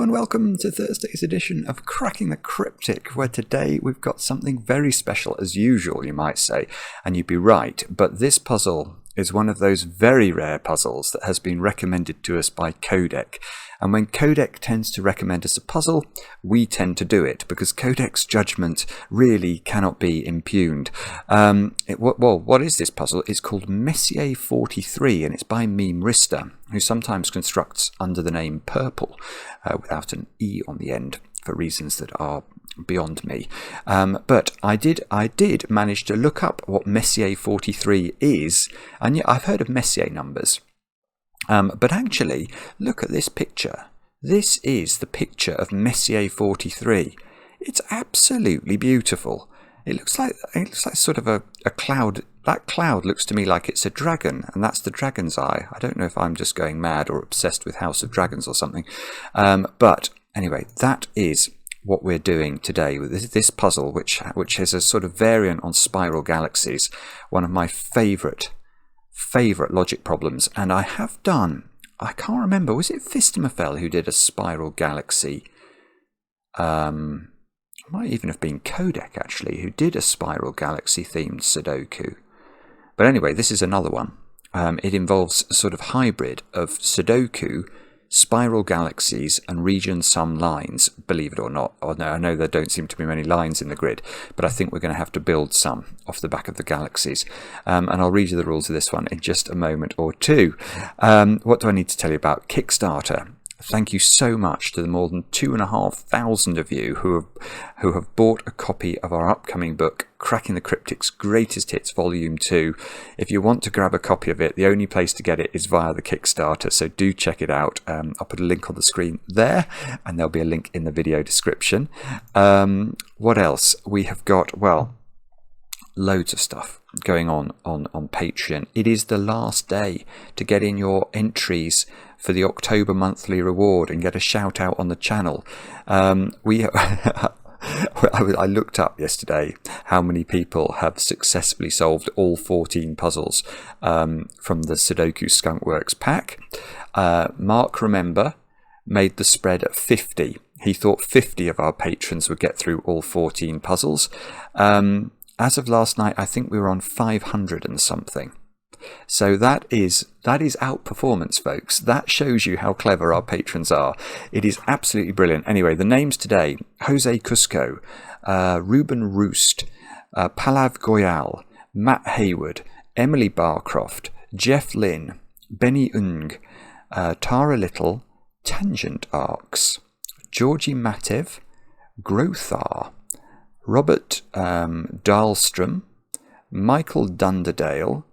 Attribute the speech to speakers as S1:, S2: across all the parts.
S1: and welcome to Thursday's edition of Cracking the Cryptic, where today we've got something very special, as usual, you might say, and you'd be right, but this puzzle is one of those very rare puzzles that has been recommended to us by Qodec. And when Qodec tends to recommend us a puzzle, we tend to do it, because Qodec's judgment really cannot be impugned. What is this puzzle? It's called Messier 43, and it's by Memeristor, who sometimes constructs under the name Purple, without an E on the end, for reasons that are beyond me. But I did manage to look up what Messier 43 is, and I've heard of Messier numbers. But actually, look at this picture. This is the picture of Messier 43. It's absolutely beautiful. It looks like sort of a cloud. That cloud looks to me like it's a dragon, and that's the dragon's eye. I don't know if I'm just going mad or obsessed with House of Dragons or something. But anyway, that is what we're doing today with this puzzle, which is a sort of variant on Spiral Galaxies, one of my favourite logic problems. And I can't remember, was it Fistemafel who did a Spiral Galaxy? It might even have been Qodec, actually, who did a Spiral Galaxy themed sudoku. But anyway, this is another one. It involves a sort of hybrid of sudoku, Spiral Galaxies and region sum lines, believe it or not. I know there don't seem to be many lines in the grid, but I think we're going to have to build some off the back of the galaxies. And I'll read you the rules of this one in just a moment or two. What do I need to tell you about Kickstarter? Thank you so much to the more than 2,500 of you who have bought a copy of our upcoming book, Cracking the Cryptic's Greatest Hits Volume 2. If you want to grab a copy of it, the only place to get it is via the Kickstarter, so do check it out. I'll put a link on the screen there, and there'll be a link in the video description. What else? We have got, well, loads of stuff going on Patreon. It is the last day to get in your entries for the October monthly reward and get a shout out on the channel. I looked up yesterday how many people have successfully solved all 14 puzzles from the Sudoku Skunkworks pack. Mark Remember made the spread at 50. He thought 50 of our patrons would get through all 14 puzzles. As of last night, I think we were on 500 and something. So that is outperformance, folks. That shows you how clever our patrons are. It is absolutely brilliant. Anyway, the names today: Jose Cusco, Ruben Roost, Palav Goyal, Matt Hayward, Emily Barcroft, Jeff Lynn, Benny Ung, Tara Little, Tangent Arcs, Georgie Matev, Grothar, Robert Dahlstrom, Michael Dunderdale,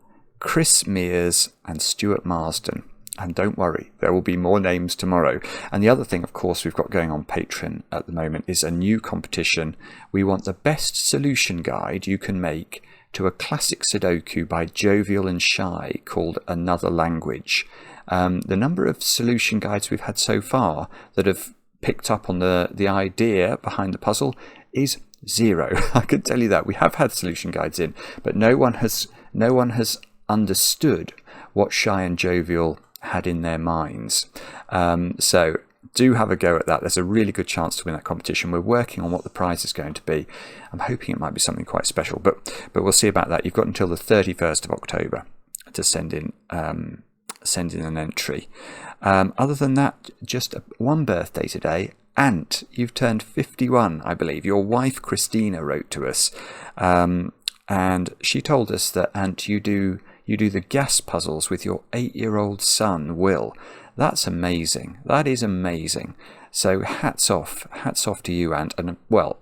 S1: Chris Mears and Stuart Marsden. And don't worry, there will be more names tomorrow. And the other thing, of course, we've got going on Patreon at the moment is a new competition. We want the best solution guide you can make to a classic Sudoku by Jovial and Shy called Another Language. The number of solution guides we've had so far that have picked up on the idea behind the puzzle is 0. I can tell you that. We have had solution guides in, but no one has understood what Shy and Jovial had in their minds. So do have a go at that. There's a really good chance to win that competition. We're working on what the prize is going to be. I'm hoping it might be something quite special, but we'll see about that. You've got until the 31st of October to send in an entry. Other than that, just one birthday today. Ant, you've turned 51, I believe. Your wife Christina wrote to us, and she told us that, Ant, you do the gas puzzles with your 8-year-old son Will. That's amazing. That is amazing. So hats off to you, Ant, and well,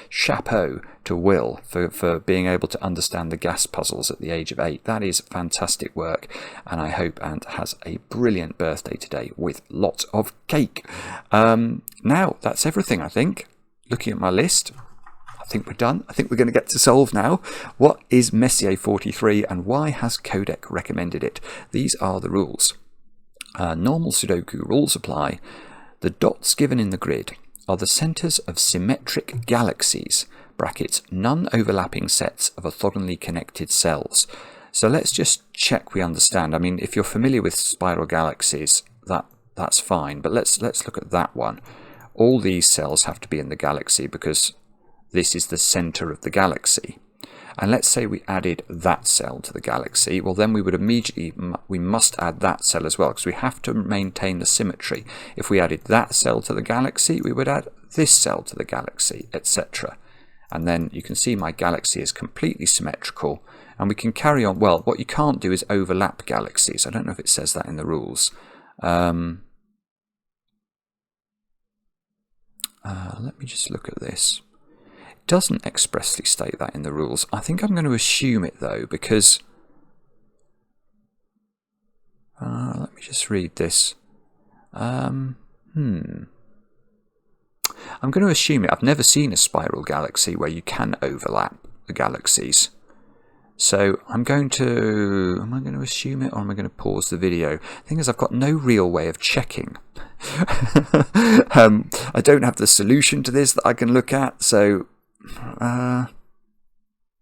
S1: chapeau to Will for being able to understand the gas puzzles at the age of 8. That is fantastic work, and I hope Ant has a brilliant birthday today with lots of cake. Now, that's everything, I think. Looking at my list, I think we're done. I think we're going to get to solve now. What is Messier 43 and why has Qodec recommended it? These are the rules. Normal Sudoku rules apply. The dots given in the grid are the centres of symmetric galaxies, brackets, non-overlapping sets of orthogonally connected cells. So let's just check we understand. I mean, if you're familiar with Spiral Galaxies, that that's fine. But let's look at that one. All these cells have to be in the galaxy because this is the center of the galaxy. And let's say we added that cell to the galaxy. Well, then we would immediately, we must add that cell as well, because we have to maintain the symmetry. If we added that cell to the galaxy, we would add this cell to the galaxy, etc. And then you can see my galaxy is completely symmetrical, and we can carry on. Well, what you can't do is overlap galaxies. I don't know if it says that in the rules. Let me just look at this. Doesn't expressly state that in the rules. I think I'm going to assume it though, because let me just read this. I'm going to assume it. I've never seen a spiral galaxy where you can overlap the galaxies. So am I going to assume it, or am I going to pause the video? The thing is, I've got no real way of checking. I don't have the solution to this that I can look at, so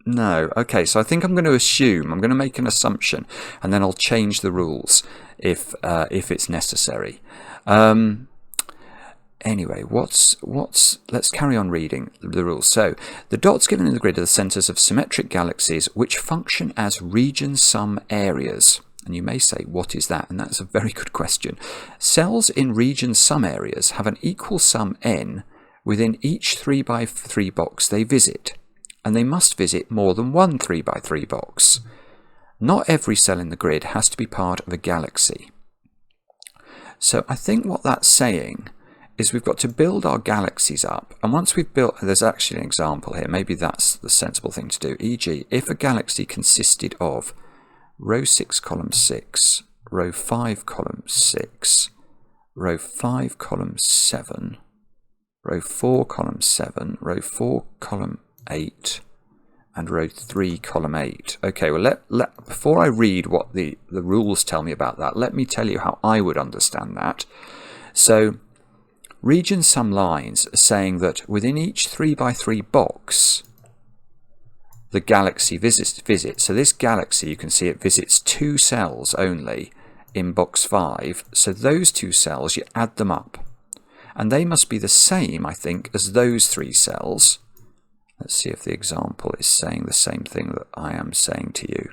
S1: no. Okay, so I think I'm going to assume, I'm going to make an assumption, and then I'll change the rules if it's necessary. Anyway, let's carry on reading the rules. So, the dots given in the grid are the centers of symmetric galaxies which function as region sum areas. And you may say, what is that? And that's a very good question. Cells in region sum areas have an equal sum n within each 3x3 box they visit, and they must visit more than one 3x3 box. Not every cell in the grid has to be part of a galaxy. So I think what that's saying is we've got to build our galaxies up, and once we've built, there's actually an example here, maybe that's the sensible thing to do, e.g. if a galaxy consisted of row 6 column 6, row 5 column 6, row 5 column 7, row 4 column 7, row 4 column 8, and row 3 column 8. Okay, well before I read what the rules tell me about that, let me tell you how I would understand that. So region sum lines are saying that within each 3x3 box the galaxy visits. So this galaxy, you can see it visits 2 cells only in box 5. So those 2 cells, you add them up, and they must be the same, I think, as those 3 cells. Let's see if the example is saying the same thing that I am saying to you.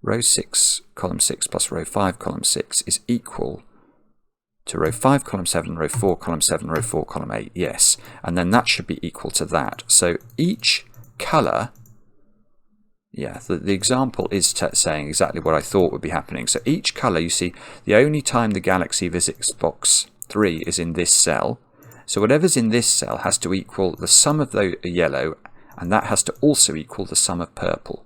S1: Row 6 column 6 plus row 5 column 6 is equal to row 5 column 7, row 4 column 7, row 4 column 8. Yes, and then that should be equal to that. So each colour, yeah, the example is saying exactly what I thought would be happening. So each colour, you see, the only time the galaxy visits box 3 is in this cell. So whatever's in this cell has to equal the sum of the yellow, and that has to also equal the sum of purple.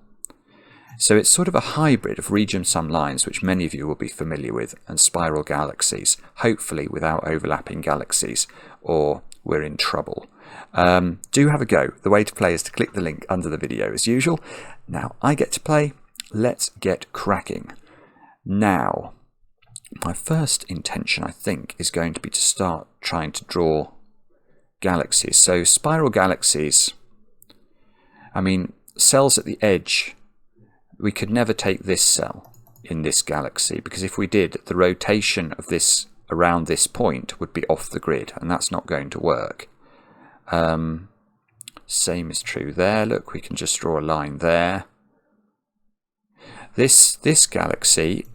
S1: So it's sort of a hybrid of region sum lines, which many of you will be familiar with, and spiral galaxies, hopefully without overlapping galaxies, or we're in trouble. Do have a go. The way to play is to click the link under the video as usual. Now I get to play. Let's get cracking. Now, my first intention, I think, is going to be to start trying to draw galaxies. So spiral galaxies, I mean, cells at the edge, we could never take this cell in this galaxy, because if we did, the rotation of this around this point would be off the grid, and that's not going to work. Same is true there. Look, we can just draw a line there. This galaxy,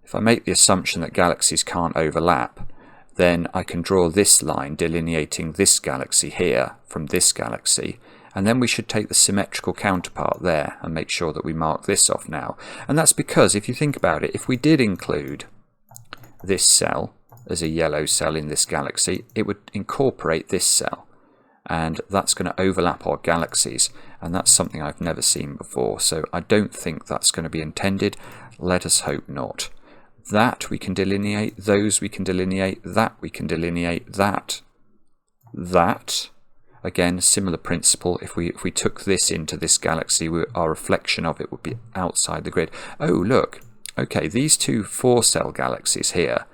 S1: if I make the assumption that galaxies can't overlap, then I can draw this line delineating this galaxy here from this galaxy, and then we should take the symmetrical counterpart there and make sure that we mark this off now. And that's because, if you think about it, if we did include this cell as a yellow cell in this galaxy, it would incorporate this cell, and that's going to overlap our galaxies, and that's something I've never seen before. So I don't think that's going to be intended. Let us hope not. That we can delineate, those we can delineate, that we can delineate, that. Again, similar principle. If we took this into this galaxy, our reflection of it would be outside the grid. Oh, look. Okay, these 2 4-cell galaxies here,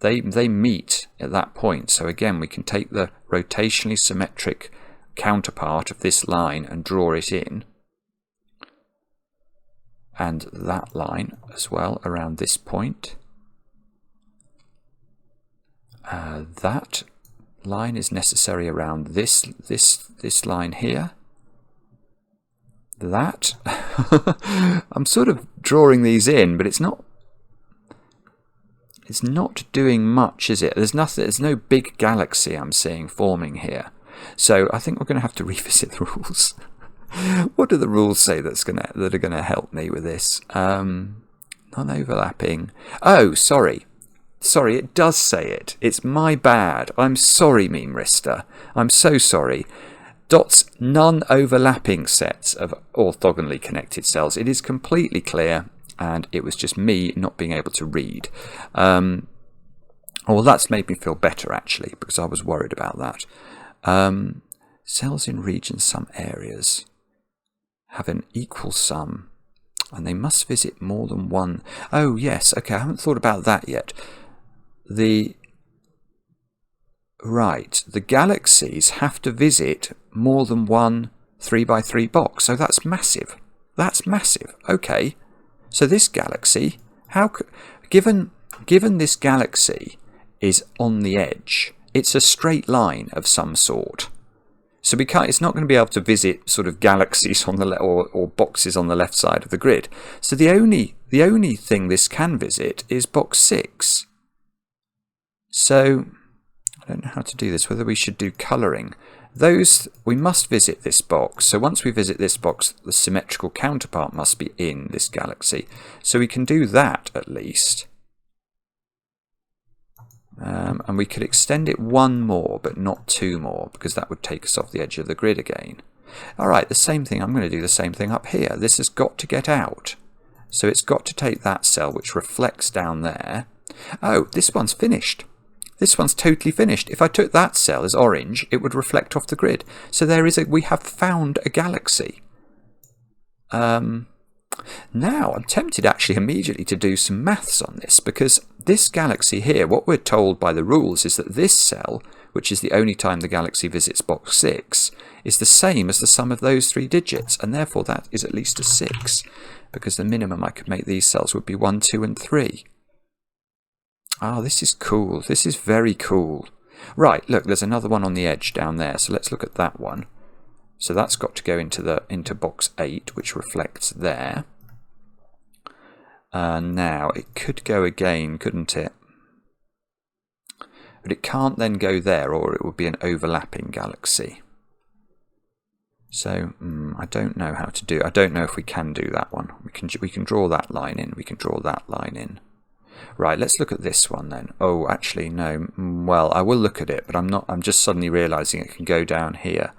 S1: they meet at that point. So again, we can take the rotationally symmetric counterpart of this line and draw it in. And that line as well around this point. That line is necessary around this line here. That. I'm sort of drawing these in, but it's not doing much, is it? There's no big galaxy I'm seeing forming here. So I think we're going to have to revisit the rules. What do the rules say that are going to help me with this? Non-overlapping. Oh, sorry. Sorry, it does say it. It's my bad. I'm sorry, Memeristor. I'm so sorry. Dots non-overlapping sets of orthogonally connected cells. It is completely clear, and it was just me not being able to read. Well, that's made me feel better, actually, because I was worried about that. Cells in regions, some areas have an equal sum, and they must visit more than one. Oh, yes. Okay, I haven't thought about that yet. The galaxies have to visit more than one 3x3 box. So that's massive. That's massive. Okay. So this galaxy, given this galaxy is on the edge, it's a straight line of some sort. So it's not going to be able to visit sort of galaxies on the or boxes on the left side of the grid. So the only thing this can visit is box 6. So I don't know how to do this, whether we should do colouring. We must visit this box. So once we visit this box, the symmetrical counterpart must be in this galaxy. So we can do that at least. And we could extend it one more, but not 2 more, because that would take us off the edge of the grid again. Alright, the same thing. I'm going to do the same thing up here. This has got to get out. So it's got to take that cell, which reflects down there. Oh, this one's finished. This one's totally finished. If I took that cell as orange, it would reflect off the grid. So we have found a galaxy. Now, I'm tempted actually immediately to do some maths on this, because this galaxy here, what we're told by the rules is that this cell, which is the only time the galaxy visits box 6, is the same as the sum of those 3 digits, and therefore that is at least a 6, because the minimum I could make these cells would be 1, 2, and 3. Oh, this is cool. This is very cool. Right, look, there's another one on the edge down there, so let's look at that one. So that's got to go into box 8, which reflects there. Now, it could go again, couldn't it? But it can't then go there, or it would be an overlapping galaxy. So, I don't know how to do it. I don't know if we can do that one. We can draw that line in. We can draw that line in. Right, let's look at this one then. Oh, actually, no. Well, I will look at it, but I'm just suddenly realising it can go down here.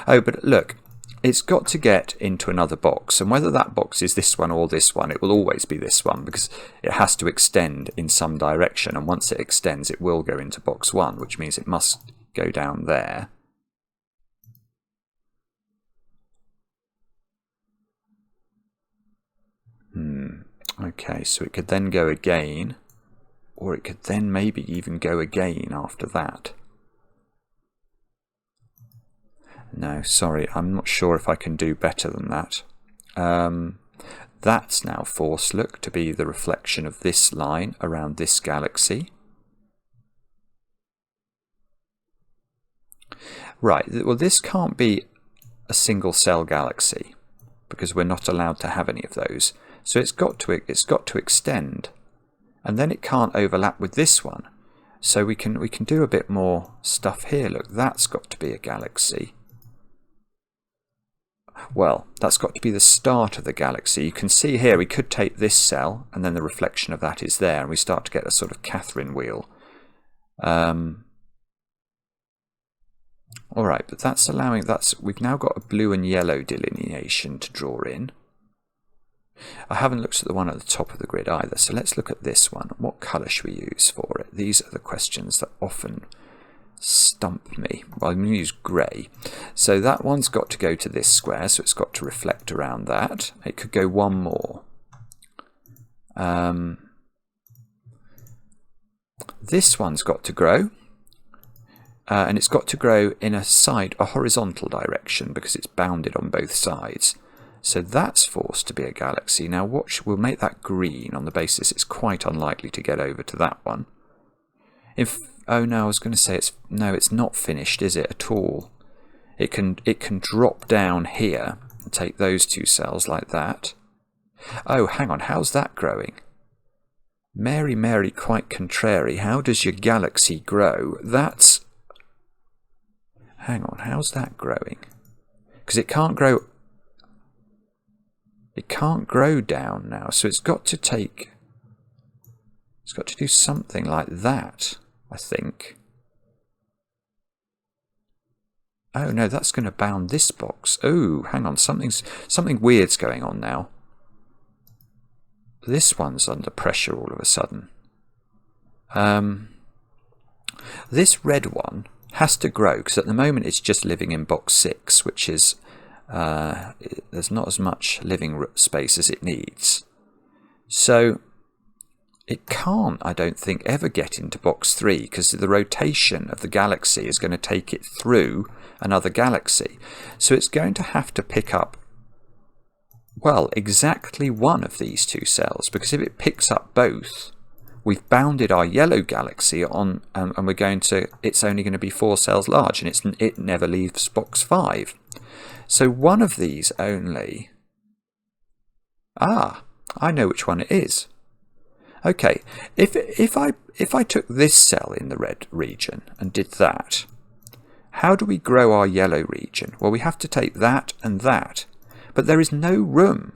S1: Oh, but look, it's got to get into another box, and whether that box is this one or this one, it will always be this one, because it has to extend in some direction, and once it extends, it will go into box 1, which means it must go down there. Okay, so it could then go again, or it could then maybe even go again after that. No, sorry, I'm not sure if I can do better than that. That's now forced, look, to be the reflection of this line around this galaxy. Right, well, this can't be a single cell galaxy, because we're not allowed to have any of those. So it's got to extend, and then it can't overlap with this one. So we can do a bit more stuff here. Look, that's got to be a galaxy. Well, that's got to be the start of the galaxy. You can see here we could take this cell, and then the reflection of that is there, and we start to get a sort of Catherine wheel. All right, but that's allowing we've now got a blue and yellow delineation to draw in. I haven't looked at the one at the top of the grid either, so let's look at this one. What colour should we use for it? These are the questions that often stump me. Well, I'm going to use grey. So that one's got to go to this square, so it's got to reflect around that. It could go one more. This one's got to grow. And it's got to grow in a horizontal direction, because it's bounded on both sides. So that's forced to be a galaxy. Now we'll make that green on the basis it's quite unlikely to get over to that one. Oh no, I was going to say it's not finished, is it, at all? It can drop down here and take those two cells like that. Oh, hang on, how's that growing? Mary, Mary, quite contrary. How does your galaxy grow? That's... Hang on, how's that growing? Because it can't grow... It can't grow down now, so it's got to take... It's got to do something like that, I think. Oh no, that's going to bound this box. Oh, hang on, something weird's going on now. This one's under pressure all of a sudden. This red one has to grow, because at the moment it's just living in box 6, which is... there's not as much living space as it needs. So it can't, I don't think, ever get into box 3, because the rotation of the galaxy is going to take it through another galaxy. So it's going to have to pick up, well, exactly one of these two cells, because if it picks up both, we've bounded our yellow galaxy on, and we're going to, it's only going to be 4 cells large, and it never leaves box 5. So one of these only... Ah, I know which one it is. Okay, if I took this cell in the red region and did that, how do we grow our yellow region? Well, we have to take that and that, but there is no room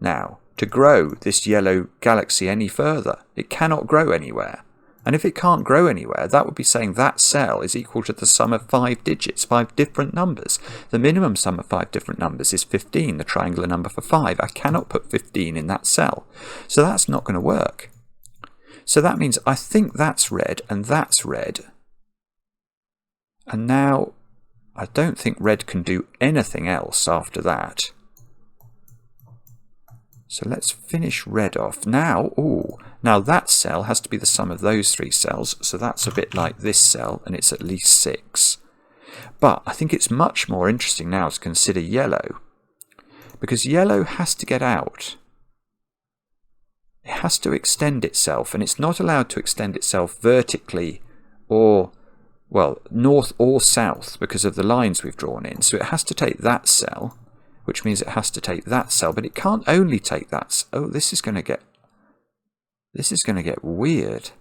S1: now to grow this yellow galaxy any further. It cannot grow anywhere. And if it can't grow anywhere, that would be saying that cell is equal to the sum of 5 digits, 5 different numbers. The minimum sum of 5 different numbers is 15, the triangular number for 5. I cannot put 15 in that cell. So that's not going to work. So that means I think that's red and that's red. And now I don't think red can do anything else after that. So let's finish red off. Now, now that cell has to be the sum of those 3 cells, so that's a bit like this cell, and it's at least 6. But I think it's much more interesting now to consider yellow, because yellow has to get out. It has to extend itself, and it's not allowed to extend itself vertically or, well, north or south because of the lines we've drawn in. So it has to take that cell, which means it has to take that cell, but it can't only take that. Oh, this is going to get weird,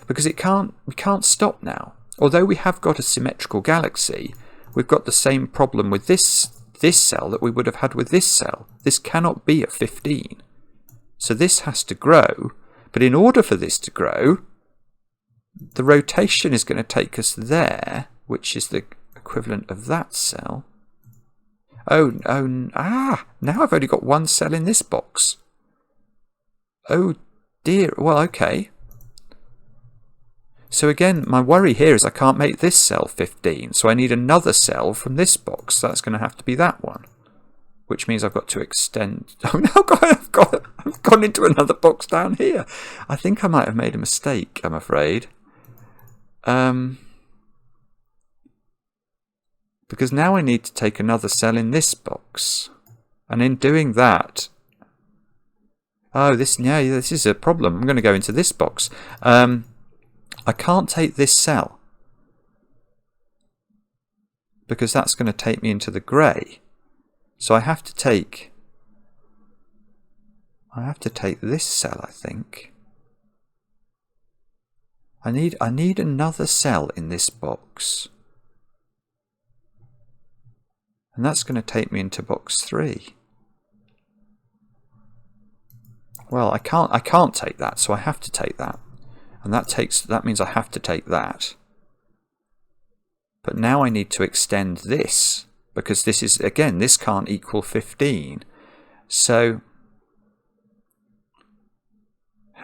S1: because we can't stop now. Although we have got a symmetrical galaxy, we've got the same problem with this cell that we would have had with this cell. This cannot be a 15. So this has to grow, but in order for this to grow, the rotation is going to take us there, which is the equivalent of that cell. Now I've only got 1 cell in this box. Oh dear, well, okay. So again, my worry here is I can't make this cell 15, so I need another cell from this box. So that's going to have to be that one, which means I've got to extend. Oh no, I've gone into another box down here. I think I might have made a mistake, I'm afraid. Because now I need to take another cell in this box. And in doing that... Oh, this is a problem. I'm going to go into this box. I can't take this cell, because that's going to take me into the grey. So I have to take this cell, I think. I need another cell in this box. And that's going to take me into box 3. Well, I can't take that, so I have to take that. And that means I have to take that. But now I need to extend this, because this is, again, this can't equal 15. So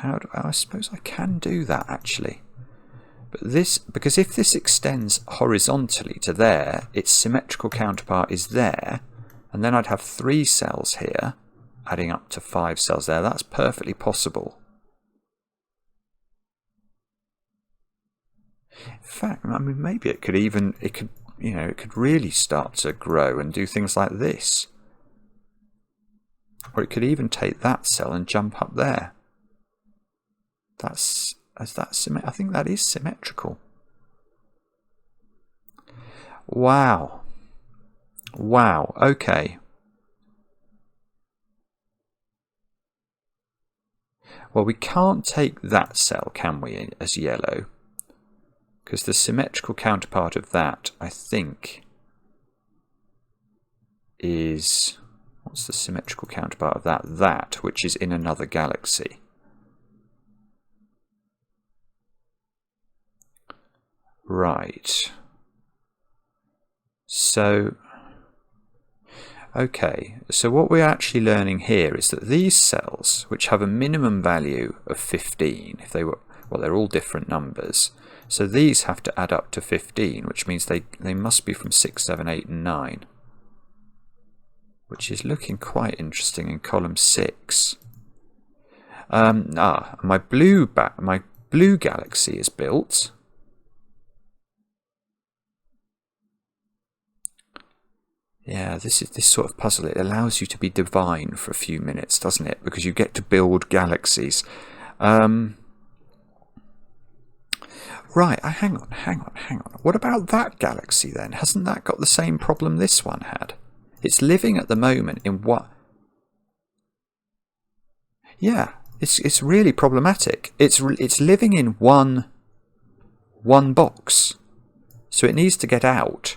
S1: I suppose I can do that actually. But this, because if this extends horizontally to there, its symmetrical counterpart is there, and then I'd have 3 cells here, adding up to 5 cells there. That's perfectly possible. In fact, I mean, maybe it could really start to grow and do things like this. Or it could even take that cell and jump up there. is that I think that is symmetrical. Wow. Wow, okay. Well, we can't take that cell, can we, as yellow? Because the symmetrical counterpart of that, I think, is... What's the symmetrical counterpart of that? That, which is in another galaxy. Right. So... Okay, so what we're actually learning here is that these cells, which have a minimum value of 15, if they were, well, they're all different numbers, so these have to add up to 15, which means they must be from 6, 7, 8, and 9, which is looking quite interesting in column 6. My blue galaxy is built. Yeah, this sort of puzzle, it allows you to be divine for a few minutes, doesn't it? Because you get to build galaxies. Right, hang on. What about that galaxy then? Hasn't that got the same problem this one had? It's living at the moment in what? Yeah, it's really problematic. It's living in one box, so it needs to get out.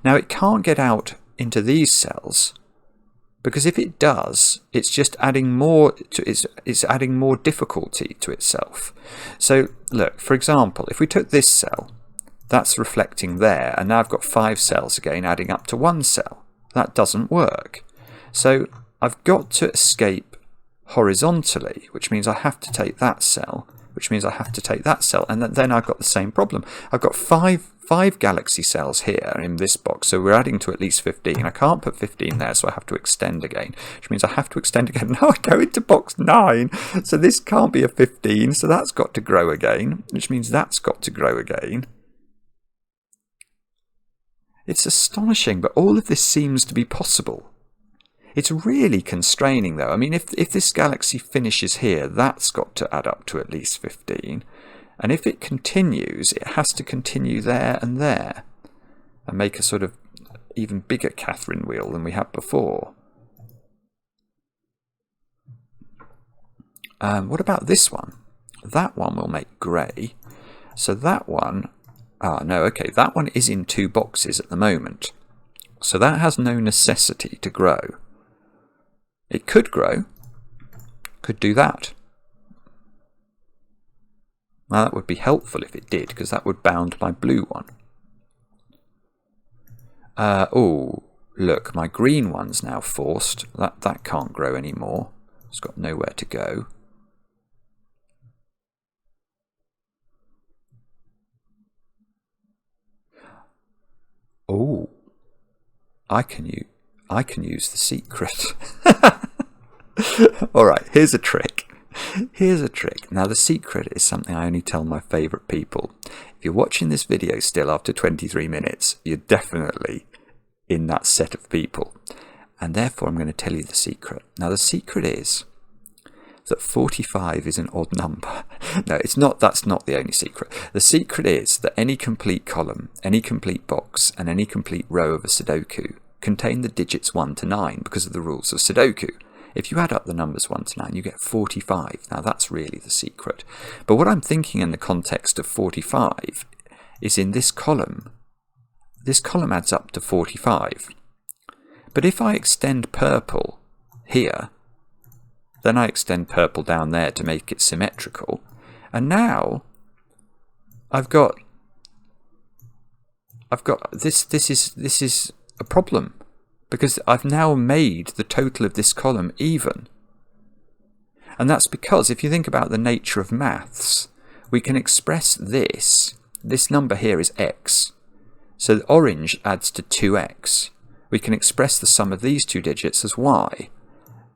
S1: Now it can't get out into these cells, because if it does, it's just adding more to it's adding more difficulty to itself. So look, for example, if we took this cell, that's reflecting there, and now I've got 5 cells again adding up to 1 cell. That doesn't work. So I've got to escape horizontally, which means I have to take that cell, which means I have to take that cell, and then I've got the same problem. I've got five galaxy cells here in this box, so we're adding to at least 15. I can't put 15 there, so I have to extend again, which means I have to extend again. Now I go into box 9, so this can't be a 15, so that's got to grow again, which means that's got to grow again. It's astonishing, but all of this seems to be possible. It's really constraining, though. I mean, if this galaxy finishes here, that's got to add up to at least 15. And if it continues, it has to continue there and there, and make a sort of even bigger Catherine wheel than we had before. What about this one? That one will make grey. So that one... no, okay, that one is in 2 boxes at the moment. So that has no necessity to grow. It could grow. Could do that. Now that would be helpful if it did, because that would bound my blue one. Oh, look, my green one's now forced. That can't grow anymore. It's got nowhere to go. Oh, I can use the secret. All right, here's a trick. Here's a trick. Now, the secret is something I only tell my favourite people. If you're watching this video still after 23 minutes, you're definitely in that set of people. And therefore, I'm going to tell you the secret. Now, the secret is that 45 is an odd number. No, it's not. That's not the only secret. The secret is that any complete column, any complete box, and any complete row of a Sudoku contain the digits 1 to 9 because of the rules of Sudoku. If you add up the numbers 1 to 9, you get 45. Now, that's really the secret. But what I'm thinking in the context of 45 is in this column adds up to 45. But if I extend purple here, then I extend purple down there to make it symmetrical. And now I've got this is a problem, because I've now made the total of this column even. And that's because if you think about the nature of maths, we can express this number here is x. So the orange adds to 2x. We can express the sum of these 2 digits as y.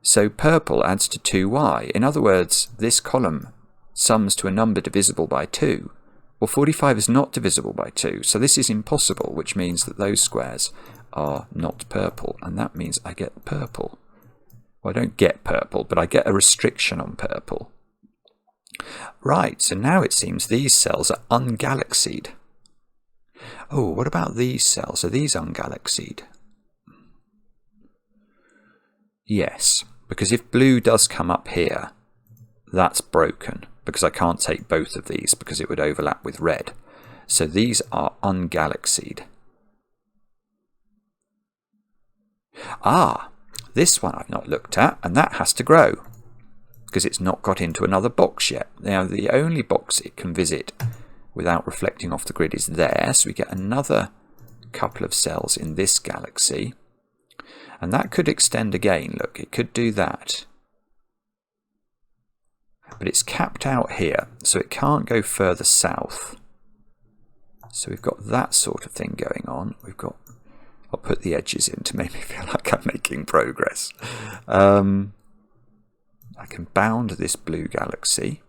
S1: So purple adds to 2y. In other words, this column sums to a number divisible by 2. Well, 45 is not divisible by 2, so this is impossible, which means that those squares are not purple, and that means I get purple. Well, I don't get purple, but I get a restriction on purple. Right, so now it seems these cells are ungalaxied. Oh, what about these cells? Are these ungalaxied? Yes, because if blue does come up here, that's broken, because I can't take both of these because it would overlap with red. So these are ungalaxied. Ah, this one I've not looked at, and that has to grow, because it's not got into another box yet. Now, the only box it can visit without reflecting off the grid is there, so we get another couple of cells in this galaxy. And that could extend again, look, it could do that. But it's capped out here, so it can't go further south. So we've got that sort of thing going on. We've got, I'll put the edges in to make me feel like I'm making progress. I can bound this blue galaxy.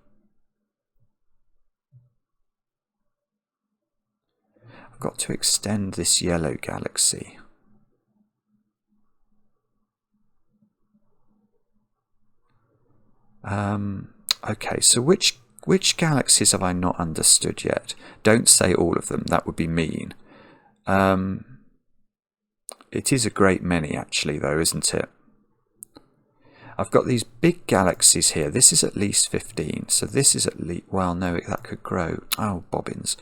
S1: I've got to extend this yellow galaxy. Okay, so which galaxies have I not understood yet? Don't say all of them, that would be mean. It is a great many actually though, isn't it? I've got these big galaxies here. This is at least 15, so this is at least, well no, that could grow. Oh, bobbins.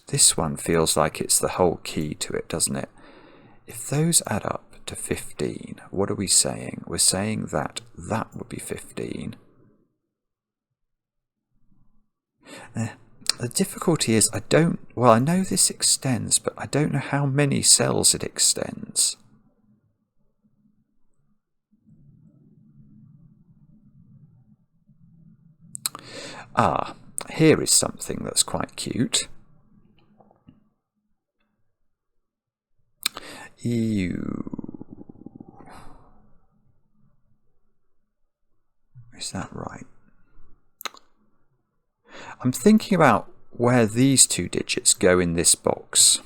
S1: This one feels like it's the whole key to it, doesn't it? If those add up to 15, what are we saying? We're saying that that would be 15. The difficulty is I know this extends, but I don't know how many cells it extends. Ah, here is something that's quite cute. Is that right? I'm thinking about where these two digits go in this box.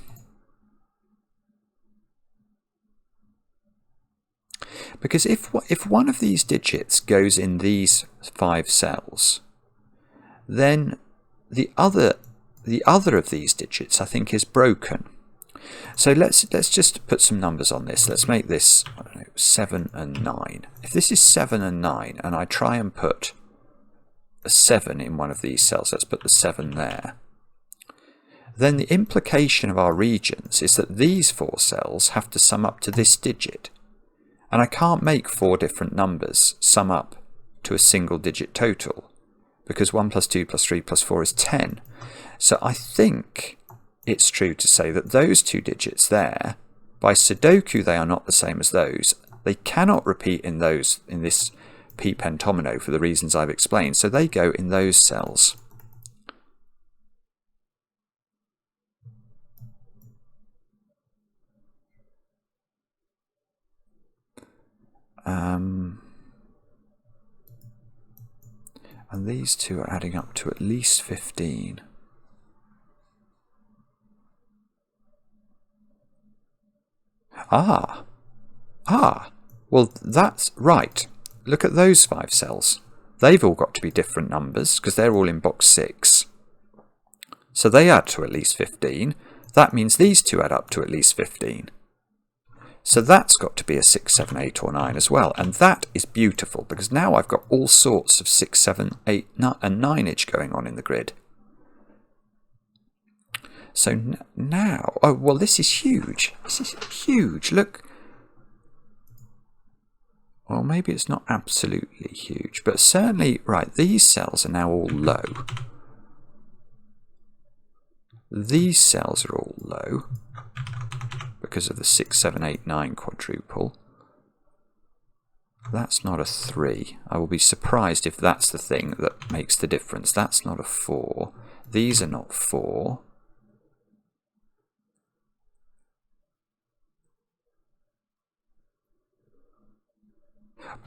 S1: Because if one of these digits goes in these 5 cells, then the other of these digits I think is broken. So let's just put some numbers on this. Let's make this, I don't know, 7 and 9. If this is 7 and 9 and I try and put a 7 in one of these cells, let's put the 7 there, then the implication of our regions is that these 4 cells have to sum up to this digit. And I can't make 4 different numbers sum up to a single digit total, because 1 plus 2 plus 3 plus 4 is 10. So I think it's true to say that those 2 digits there, by sudoku they are not the same as those. They cannot repeat in this p pentomino for the reasons I've explained, so they go in those cells. And these two are adding up to at least 15. Well, that's right. Look at those 5 cells. They've all got to be different numbers because they're all in box 6. So they add to at least 15. That means these two add up to at least 15. So that's got to be a 6, 7, 8 or 9 as well. And that is beautiful because now I've got all sorts of 6, 7, 8 and 9-age going on in the grid. So now, oh well, this is huge. This is huge. Look. Well, maybe it's not absolutely huge, but certainly, right, these cells are now all low. These cells are all low because of the 6, 7, 8, 9 quadruple. That's not a 3. I will be surprised if that's the thing that makes the difference. That's not a 4. These are not 4.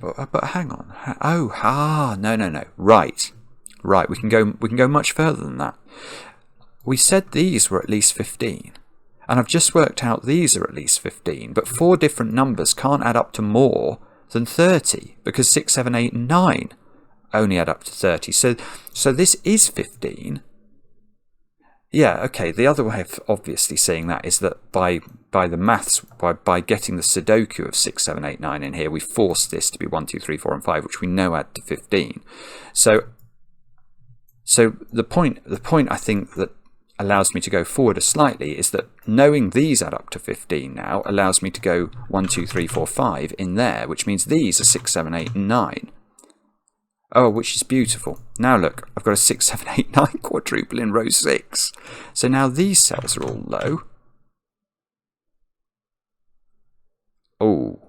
S1: But hang on. No. Right. We can go much further than that. We said these were at least 15. And I've just worked out these are at least 15, but 4 different numbers can't add up to more than 30, because 6, 7, 8, and 9 only add up to 30. So this is 15. Yeah, okay, the other way of obviously saying that is that by the maths, by getting the Sudoku of 6, 7, 8, 9 in here, we force this to be 1, 2, 3, 4, and 5, which we know add to 15. So the point I think that allows me to go forward slightly is that knowing these add up to 15 now allows me to go 1, 2, 3, 4, 5 in there, which means these are 6, 7, 8, and 9. Oh, which is beautiful. Now look, I've got a 6, 7, 8, 9 quadruple in row 6. So now these cells are all low. Oh.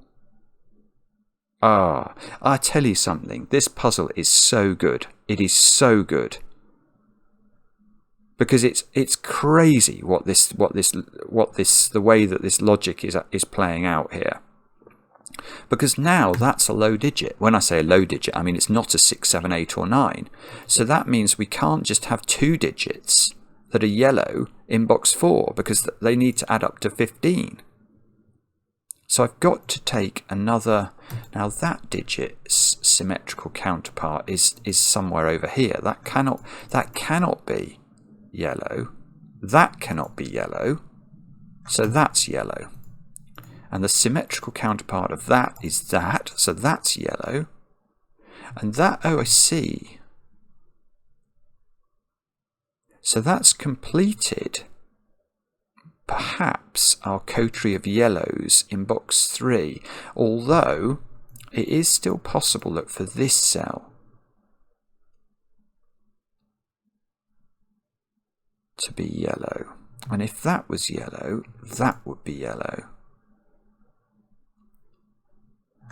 S1: I tell you something. This puzzle is so good. It is so good. Because it's crazy the way that this logic is playing out here. Because now that's a low digit. When I say a low digit, I mean it's not a 6, 7, 8, or 9. So that means we can't just have 2 digits that are yellow in box 4, because they need to add up to 15. So I've got to take another. Now that digit's symmetrical counterpart is somewhere over here. That cannot be yellow. That cannot be yellow. So that's yellow. And the symmetrical counterpart of that is that. So that's yellow. And that, oh, I see. So that's completed perhaps our coterie of yellows in box 3. Although it is still possible, look, for this cell to be yellow. And if that was yellow, that would be yellow.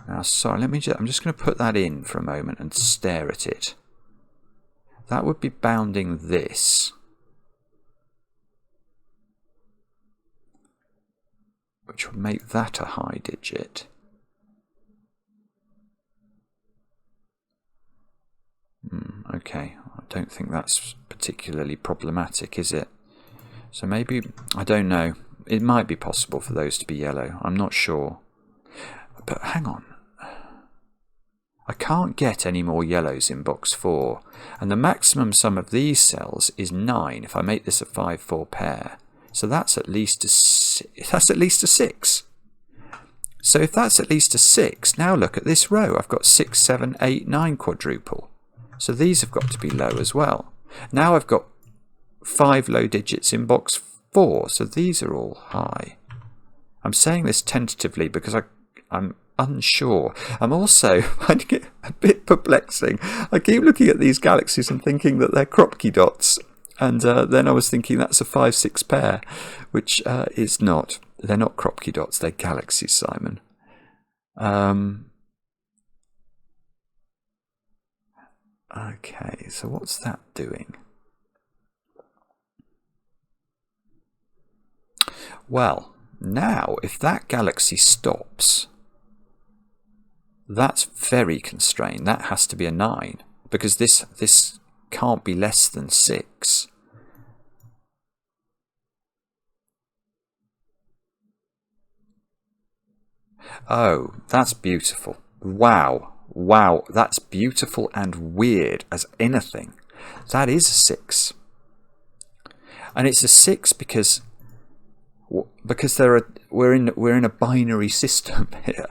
S1: Now, sorry, I'm just going to put that in for a moment and stare at it. That would be bounding this, which would make that a high digit. Okay, I don't think that's particularly problematic, is it? So maybe, I don't know, it might be possible for those to be yellow, I'm not sure. But hang on, I can't get any more yellows in box 4, and the maximum sum of these cells is 9 if I make this a 5-4 pair. So that's at least a 6. So if that's at least a 6, now look at this row. I've got 6, 7, 8, 9 quadruple. So these have got to be low as well. Now I've got 5 low digits in box 4, so these are all high. I'm saying this tentatively because I'm unsure. I'm also finding it a bit perplexing. I keep looking at these galaxies and thinking that they're Kropki dots. And then I was thinking that's a 5-6 pair, which is not. They're not Kropki dots, they're galaxies, Simon. Okay, so what's that doing? Well, now if that galaxy stops, that's very constrained. That has to be a 9, because this can't be less than 6. Oh, that's beautiful. Wow. Wow, that's beautiful and weird as anything. That is a 6. And it's a 6 because we're in a binary system here.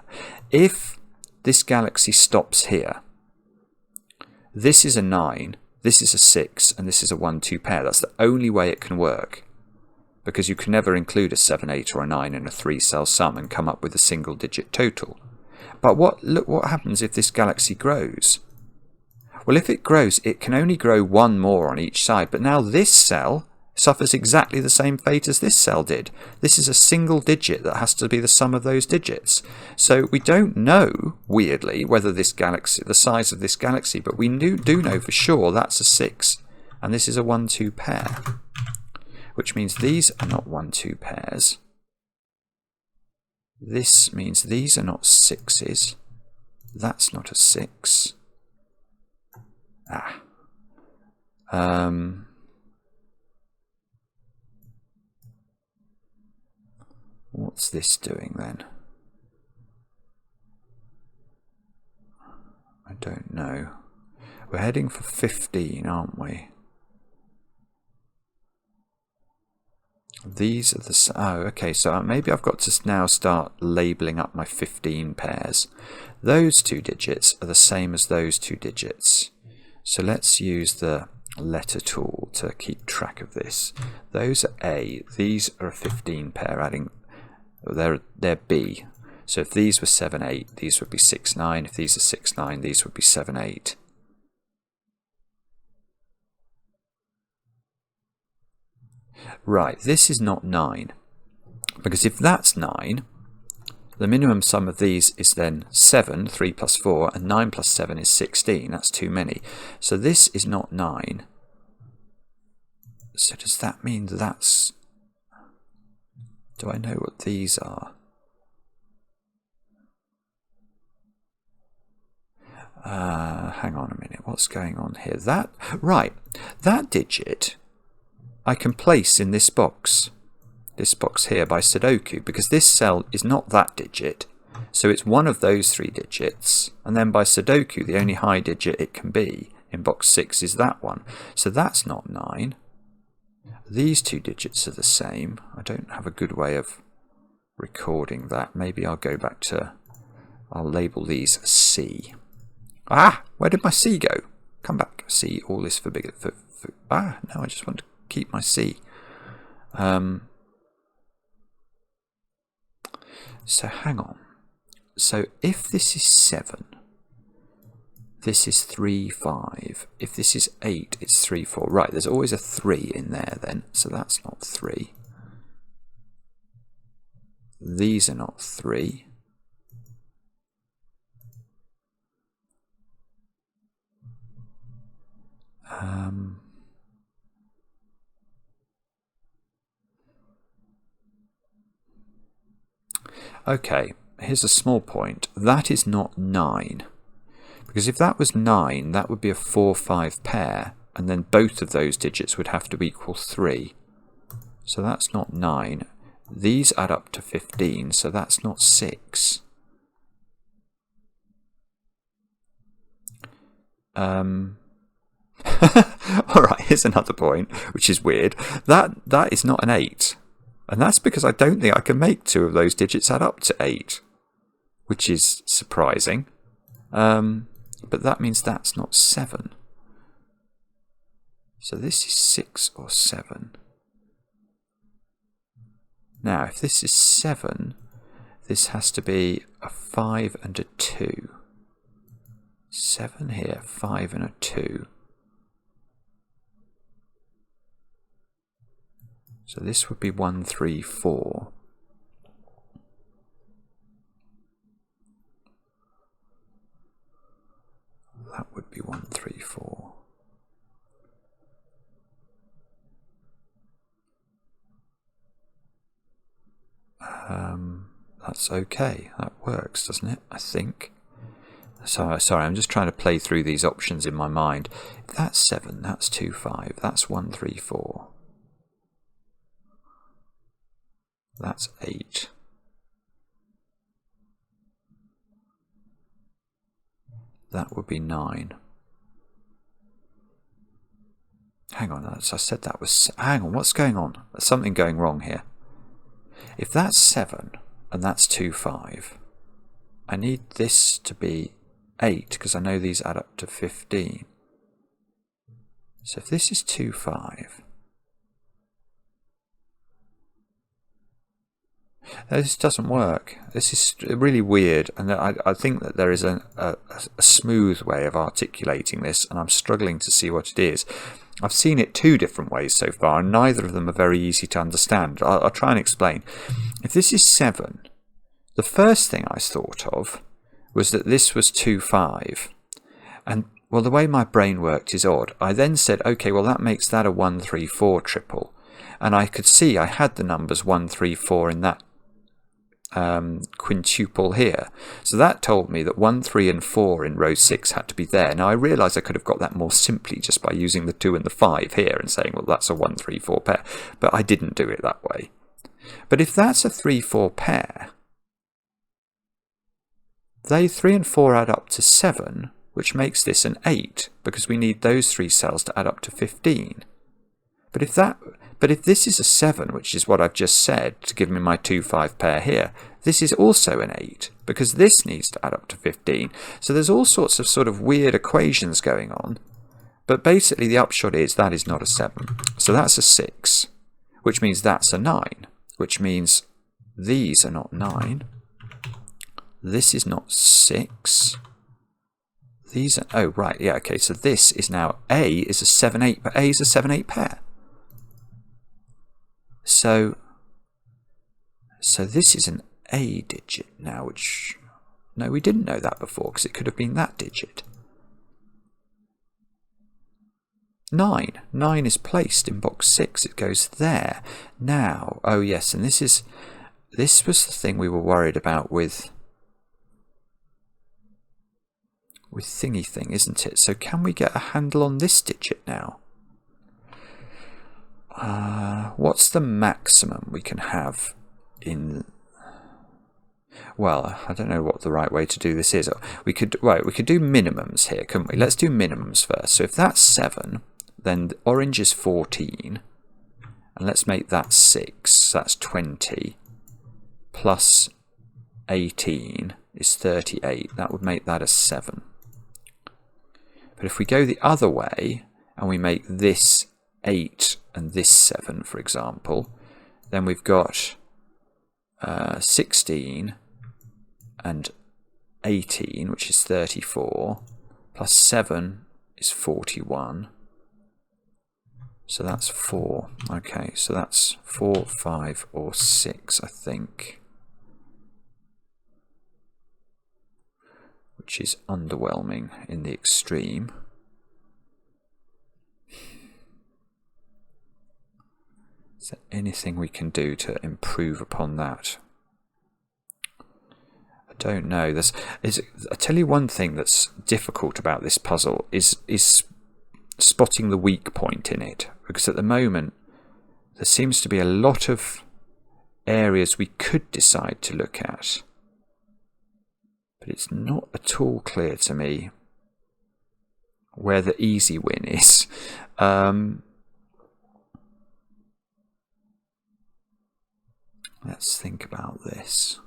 S1: If this galaxy stops here, this is a 9, this is a 6, and this is a 1-2 pair. That's the only way it can work, because you can never include a 7, 8, or a 9 in a 3-cell sum and come up with a single-digit total. But look what happens if this galaxy grows. Well, if it grows, it can only grow 1 more on each side, but now this cell suffers exactly the same fate as this cell did. This is a single digit that has to be the sum of those digits. So we don't know, weirdly, whether this galaxy, the size of this galaxy, but we do know for sure that's a 6, and this is a 1-2 pair, which means these are not 1-2 pairs. This means these are not 6s. That's not a 6. What's this doing then? no. We're heading for 15, aren't we? These are the... Oh, okay, so maybe I've got to now start labelling up my 15 pairs. Those two digits are the same as those two digits. So let's use the letter tool to keep track of this. Those are A. These are a 15 pair, adding... They're B. So if these were 7, 8, these would be 6, 9. If these are 6, 9, these would be 7, 8. Right, this is not 9, because if that's 9, the minimum sum of these is then 7, 3 plus 4, and 9 plus 7 is 16. That's too many. So this is not 9. So does that mean that's... Do I know what these are? Hang on a minute, what's going on here? Right, that digit I can place in this box here by sudoku, because this cell is not that digit, so it's one of those 3 digits, and then by sudoku the only high digit it can be in box 6 is that one, so that's not 9. These 2 digits are the same. I don't have a good way of recording that. Maybe I'll go back to... I'll label these C. Ah! Where did my C go? Come back. C, all this for bigger... no, I just want to keep my C. So hang on. So if this is 7, this is 3, 5. If this is 8, it's 3, 4. Right, there's always a 3 in there then, so that's not 3. These are not 3. Okay, here's a small point. That is not 9. Because if that was 9, that would be a 4-5 pair, and then both of those digits would have to equal 3. So that's not 9. These add up to 15, so that's not 6. Alright, here's another point, which is weird. That is not an 8. And that's because I don't think I can make 2 of those digits add up to 8, which is surprising. But that means that's not 7. So this is 6 or 7. Now, if this is 7, this has to be a 5 and a 2. 7 here, 5 and a 2. So this would be 1, 3, 4. That would be 1, 3, 4. That's okay. That works, doesn't it? I think. So, sorry, I'm just trying to play through these options in my mind. If that's 7, that's 2, 5. That's 1, 3, 4. That's 8. That would be 9. Hang on, I said that was... Hang on, what's going on? There's something going wrong here. If that's 7 and that's 2, 5, I need this to be 8 because I know these add up to 15. So if this is 2, 5... This doesn't work. This is really weird, and I think that there is a smooth way of articulating this, and I'm struggling to see what it is. I've seen it 2 different ways so far, and neither of them are very easy to understand. I'll try and explain. If this is 7, the first thing I thought of was that this was 2, 5, and well, the way my brain worked is odd. I then said, okay, well that makes that a 1, 3, 4 triple, and I could see I had the numbers 1, 3, 4 in that quintuple here. So that told me that 1, 3 and 4 in row 6 had to be there. Now I realised I could have got that more simply just by using the 2 and the 5 here and saying, well, that's a 1, 3, 4 pair. But I didn't do it that way. But if that's a 3, 4 pair, they 3 and 4 add up to 7, which makes this an 8, because we need those 3 cells to add up to 15. But if this is a 7, which is what I've just said to give me my 2, 5 pair here, this is also an 8, because this needs to add up to 15. So there's all sorts of sort of weird equations going on. But basically the upshot is that is not a 7. So that's a 6, which means that's a 9, which means these are not 9. This is not 6. These are, oh right, yeah, okay, so this is now, A is a 7, 8, but A is a 7, 8 pair. So this is an A digit now, which, no, we didn't know that before, because it could have been that digit. 9 is placed in box 6, it goes there. Now, oh yes, and this was the thing we were worried about with thingy thing, isn't it? So can we get a handle on this digit now? What's the maximum we can have in... Well, I don't know what the right way to do this is. We could do minimums here, couldn't we? Let's do minimums first. So if that's 7, then the orange is 14, and let's make that 6. That's 20 plus 18 is 38. That would make that a 7. But if we go the other way and we make this 8 and this 7, for example, then we've got 16 and 18, which is 34, plus 7 is 41. So that's 4. Okay, so that's 4, 5, or 6, I think. Which is underwhelming in the extreme. Is there anything we can do to improve upon that? I don't know. I tell you one thing that's difficult about this puzzle is spotting the weak point in it, because at the moment there seems to be a lot of areas we could decide to look at. But it's not at all clear to me where the easy win is. Let's think about this.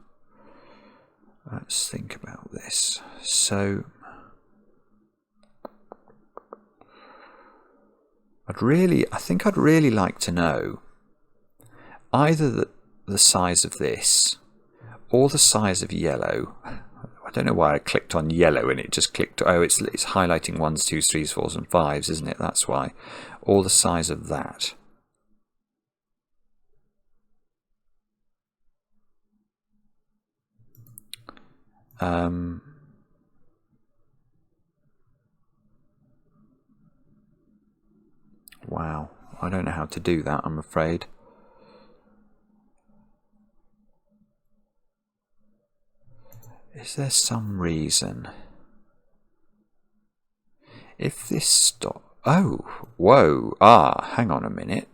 S1: So I think I'd really like to know either the size of this or the size of yellow. I don't know why I clicked on yellow and it just clicked. Oh, it's highlighting 1s, 2s, 3s, 4s and 5s, isn't it? That's why. Or the size of that. Wow, I don't know how to do that, I'm afraid. Is there some reason? If this stop... Oh, whoa, hang on a minute.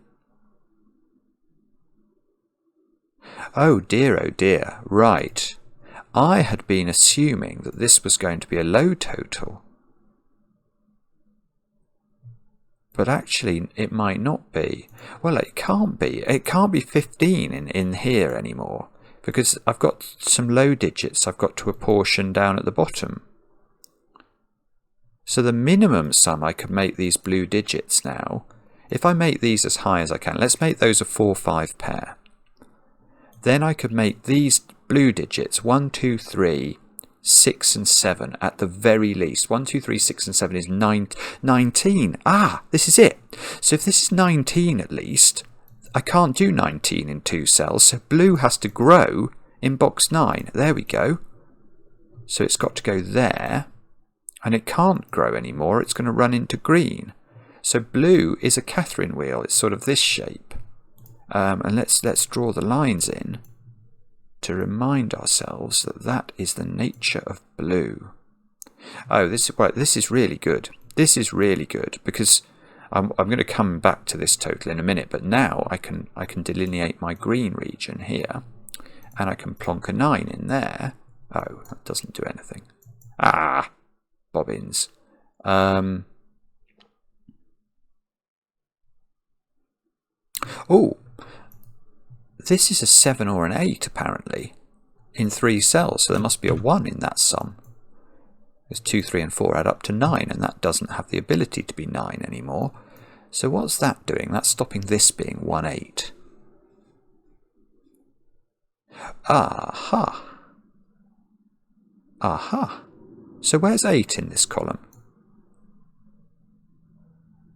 S1: Oh dear, right. I had been assuming that this was going to be a low total. But actually, it might not be. Well, it can't be. It can't be 15 in here anymore, because I've got some low digits I've got to apportion down at the bottom. So the minimum sum I could make these blue digits now, if I make these as high as I can, let's make those a 4, 5 pair. Then I could make these blue digits 1, 2, 3, 6 and 7 at the very least. 1, 2, 3, 6 and 7 is 19. This is it. So if this is 19 at least, I can't do 19 in 2 cells, so blue has to grow in box 9. There we go. So it's got to go there, and it can't grow anymore. It's going to run into green. So blue is a Catherine wheel. It's sort of this shape. And let's draw the lines in to remind ourselves that that is the nature of blue. Oh, this is really good. This is really good, because I'm going to come back to this total in a minute, but now I can delineate my green region here, and I can plonk a 9 in there. Oh, that doesn't do anything. bobbins. Oh, this is a 7 or an 8 apparently in 3 cells, so there must be a 1 in that sum. Because 2, 3 and 4 add up to 9, and that doesn't have the ability to be 9 anymore. So what's that doing? That's stopping this being 1, 8. Aha. Aha. So where's 8 in this column?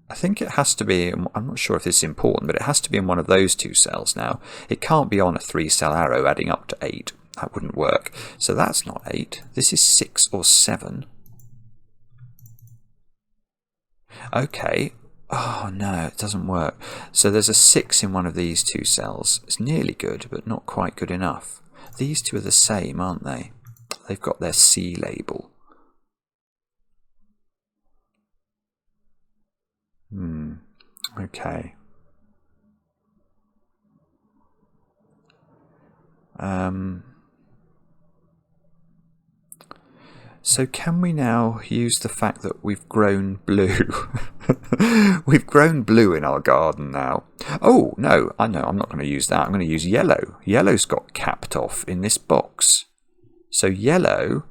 S1: I think it has to be, I'm not sure if this is important, but it has to be in one of those 2 cells now. It can't be on a 3-cell arrow adding up to 8. That wouldn't work. So that's not 8. This is 6 or 7. Okay. Oh no, it doesn't work. So there's a 6 in one of these 2 cells. It's nearly good, but not quite good enough. These 2 are the same, aren't they? They've got their C label. Okay. So can we now use the fact that we've grown blue? We've grown blue in our garden now. Oh, no, I'm not going to use that. I'm going to use yellow. Yellow's got capped off in this box. So yellow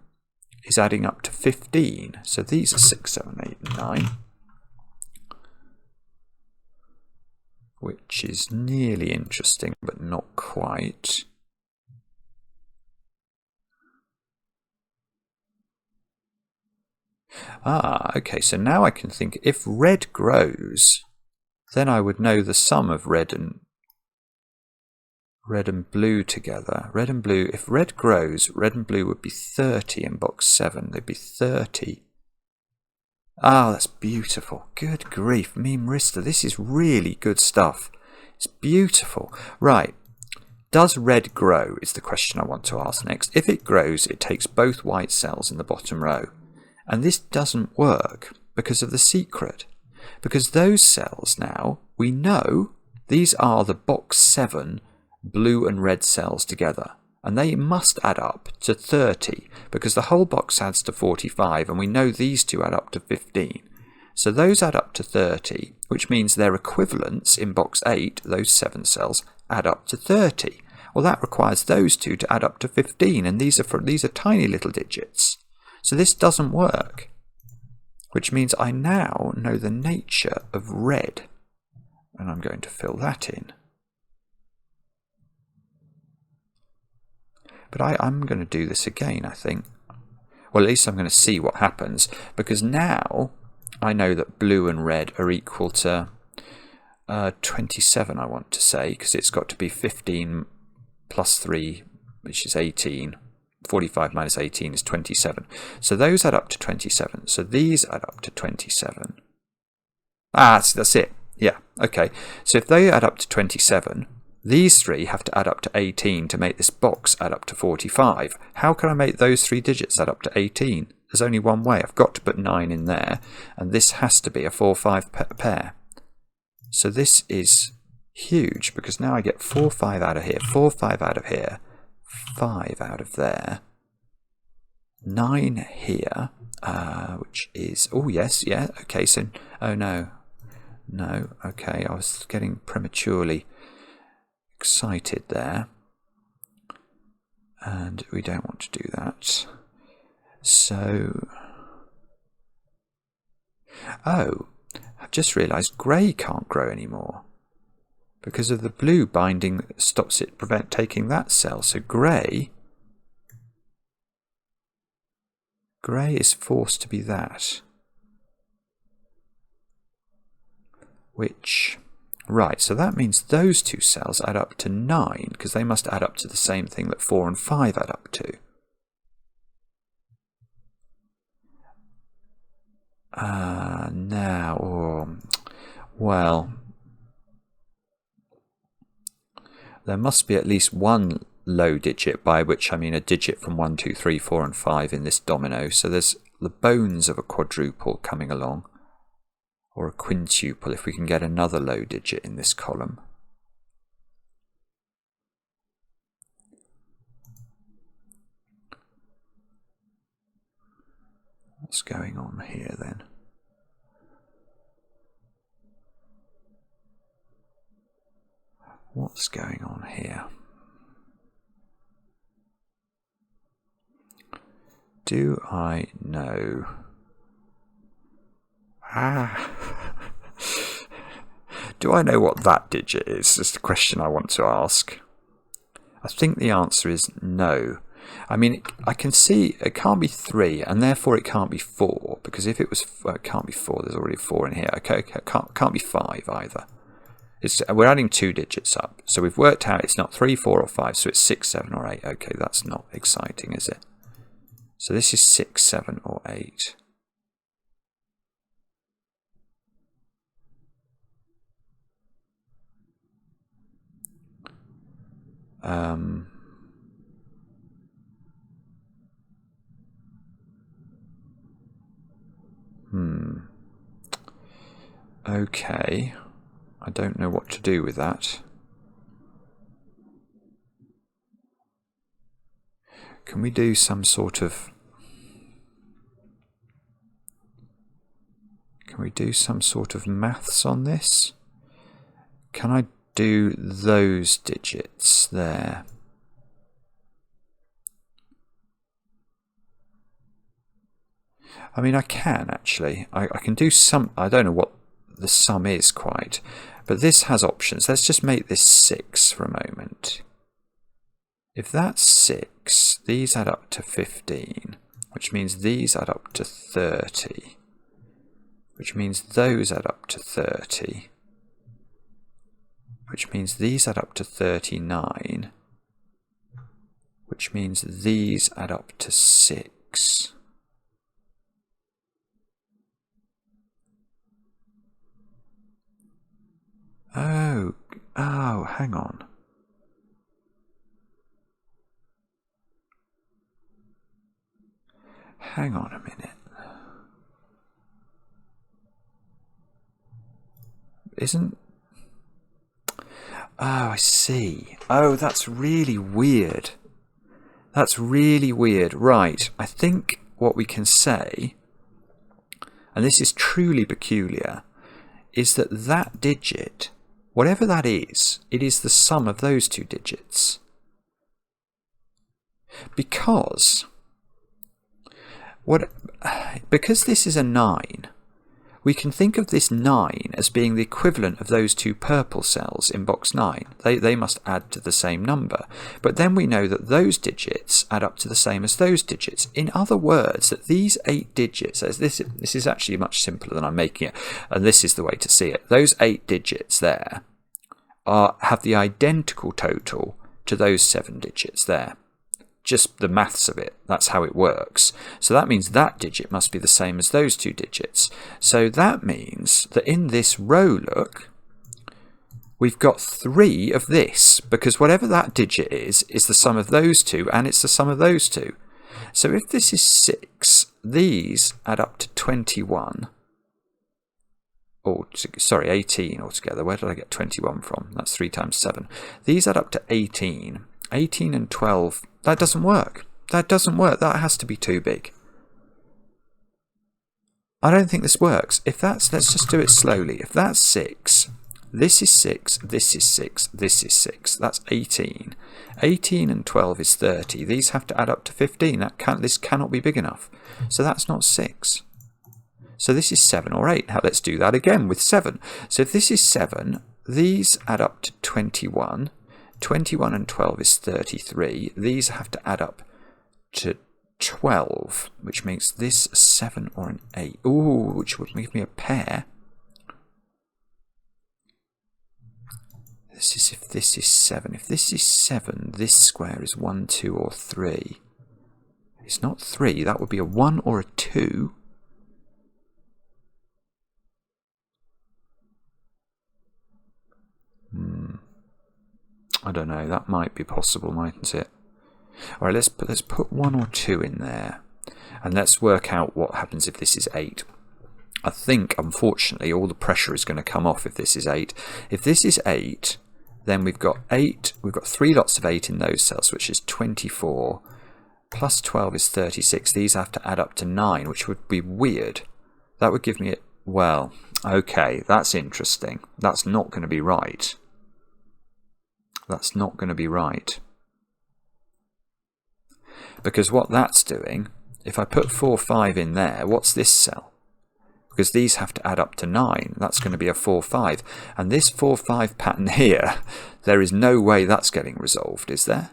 S1: is adding up to 15. So these are 6, 7, 8, and 9. Which is nearly interesting, but not quite. Okay, so now I can think if red grows, then I would know the sum of red and blue together. Red and blue, if red grows, red and blue would be 30 in box 7. They'd be 30. That's beautiful. Good grief, Memeristor, this is really good stuff. It's beautiful. Right. Does red grow is the question I want to ask next. If it grows, it takes both white cells in the bottom row. And this doesn't work because of the secret. Because those cells now, we know these are the box 7 blue and red cells together. And they must add up to 30 because the whole box adds to 45 and we know these 2 add up to 15. So those add up to 30, which means their equivalents in box 8, those 7 cells, add up to 30. Well, that requires those 2 to add up to 15, and these are tiny little digits. So this doesn't work, which means I now know the nature of red, and I'm going to fill that in. But I'm going to do this again, I think. Well, at least I'm going to see what happens, because now I know that blue and red are equal to 27, I want to say, because it's got to be 15 plus 3, which is 18. 45 minus 18 is 27. So those add up to 27. So these add up to 27. That's it. Yeah, okay. So if they add up to 27, these 3 have to add up to 18 to make this box add up to 45. How can I make those 3 digits add up to 18? There's only one way. I've got to put 9 in there, and this has to be a 4-5 pair. So this is huge, because now I get 4, 5 out of here, 4, 5 out of here, 5 out of there, 9 here, which is, oh yes, yeah, okay, so, oh no, okay, I was getting prematurely excited there, and we don't want to do that. So, oh, I've just realised grey can't grow anymore because of the blue binding that stops it taking that cell. So grey is forced to be that, which, right, so that means those 2 cells add up to 9 because they must add up to the same thing that 4 and 5 add up to. Well, there must be at least one low digit, by which I mean a digit from 1, 2, 3, 4 and 5 in this domino. So there's the bones of a quadruple coming along, or a quintuple if we can get another low digit in this column. What's going on here then? What's going on here? Do I know? Do I know what that digit is? That's the question I want to ask. I think the answer is no. I mean, I can see it can't be 3, and therefore it can't be 4, because if it was, well, it can't be 4. There's already a 4 in here. Okay, it can't be 5 either. We're adding 2 digits up, so we've worked out it's not 3, 4, or 5, so it's 6, 7, or 8. Okay, that's not exciting, is it? So this is 6, 7, or 8. Okay. I don't know what to do with that. Can we do some sort of... Can we do some sort of maths on this? Can I do those digits there? I mean, I can actually. I can do some... I don't know what the sum is quite, but this has options. Let's just make this 6 for a moment. If that's 6, these add up to 15, which means these add up to 30, which means those add up to 30, which means these add up to 39, which means these add up to 6. Oh, hang on. Hang on a minute. Isn't... Oh, I see. Oh, that's really weird. That's really weird. Right, I think what we can say, and this is truly peculiar, is that that digit, whatever that is, it is the sum of those 2 digits. Because this is a 9, we can think of this 9 as being the equivalent of those 2 purple cells in box 9. They must add to the same number. But then we know that those digits add up to the same as those digits. In other words, that these 8 digits, this is actually much simpler than I'm making it, and this is the way to see it. Those 8 digits there have the identical total to those 7 digits there. Just the maths of it, that's how it works. So that means that digit must be the same as those 2 digits. So that means that in this row, look, we've got 3 of this, because whatever that digit is the sum of those 2, and it's the sum of those 2. So if this is 6, these add up to 21. Oh, sorry, 18 altogether. Where did I get 21 from? That's 3 times 7. These add up to 18. 18 and 12, that doesn't work. That doesn't work. That has to be too big. I don't think this works. If that's, let's just do it slowly. If that's 6, this is 6, this is 6, this is 6. That's 18. 18 and 12 is 30. These have to add up to 15. This cannot be big enough. So that's not 6. So this is 7 or 8. Now let's do that again with 7. So if this is 7, these add up to 21. 21 and 12 is 33. These have to add up to 12, which makes this a 7 or an 8. Ooh, which would give me a pair. This is if this is 7. If this is 7, this square is 1, 2, or 3. It's not 3. That would be a 1 or a 2. I don't know, that might be possible, mightn't it? Alright, let's put 1 or 2 in there. And let's work out what happens if this is 8. I think, unfortunately, all the pressure is going to come off if this is 8. If this is 8, then we've got 3 lots of 8 in those cells, which is 24, plus 12 is 36. These have to add up to 9, which would be weird. That would give me it. Well, okay, that's interesting. That's not going to be right. That's not going to be right. Because what that's doing, if I put 4, 5 in there, what's this cell? Because these have to add up to 9. That's going to be a 4, 5. And this 4, 5 pattern here, there is no way that's getting resolved, is there?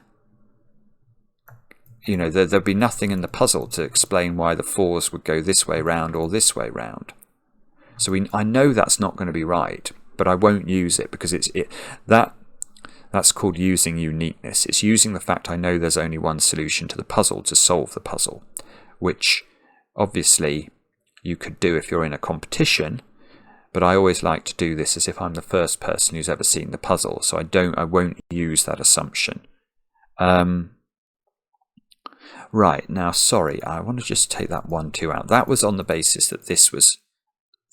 S1: You know, there'll be nothing in the puzzle to explain why the 4s would go this way round or this way round. So I know that's not going to be right, but I won't use it because that's called using uniqueness. It's using the fact I know there's only one solution to the puzzle to solve the puzzle, which obviously you could do if you're in a competition, but I always like to do this as if I'm the first person who's ever seen the puzzle, so I won't use that assumption. Right, now sorry, I want to just take that 1, 2 out. That was on the basis that this was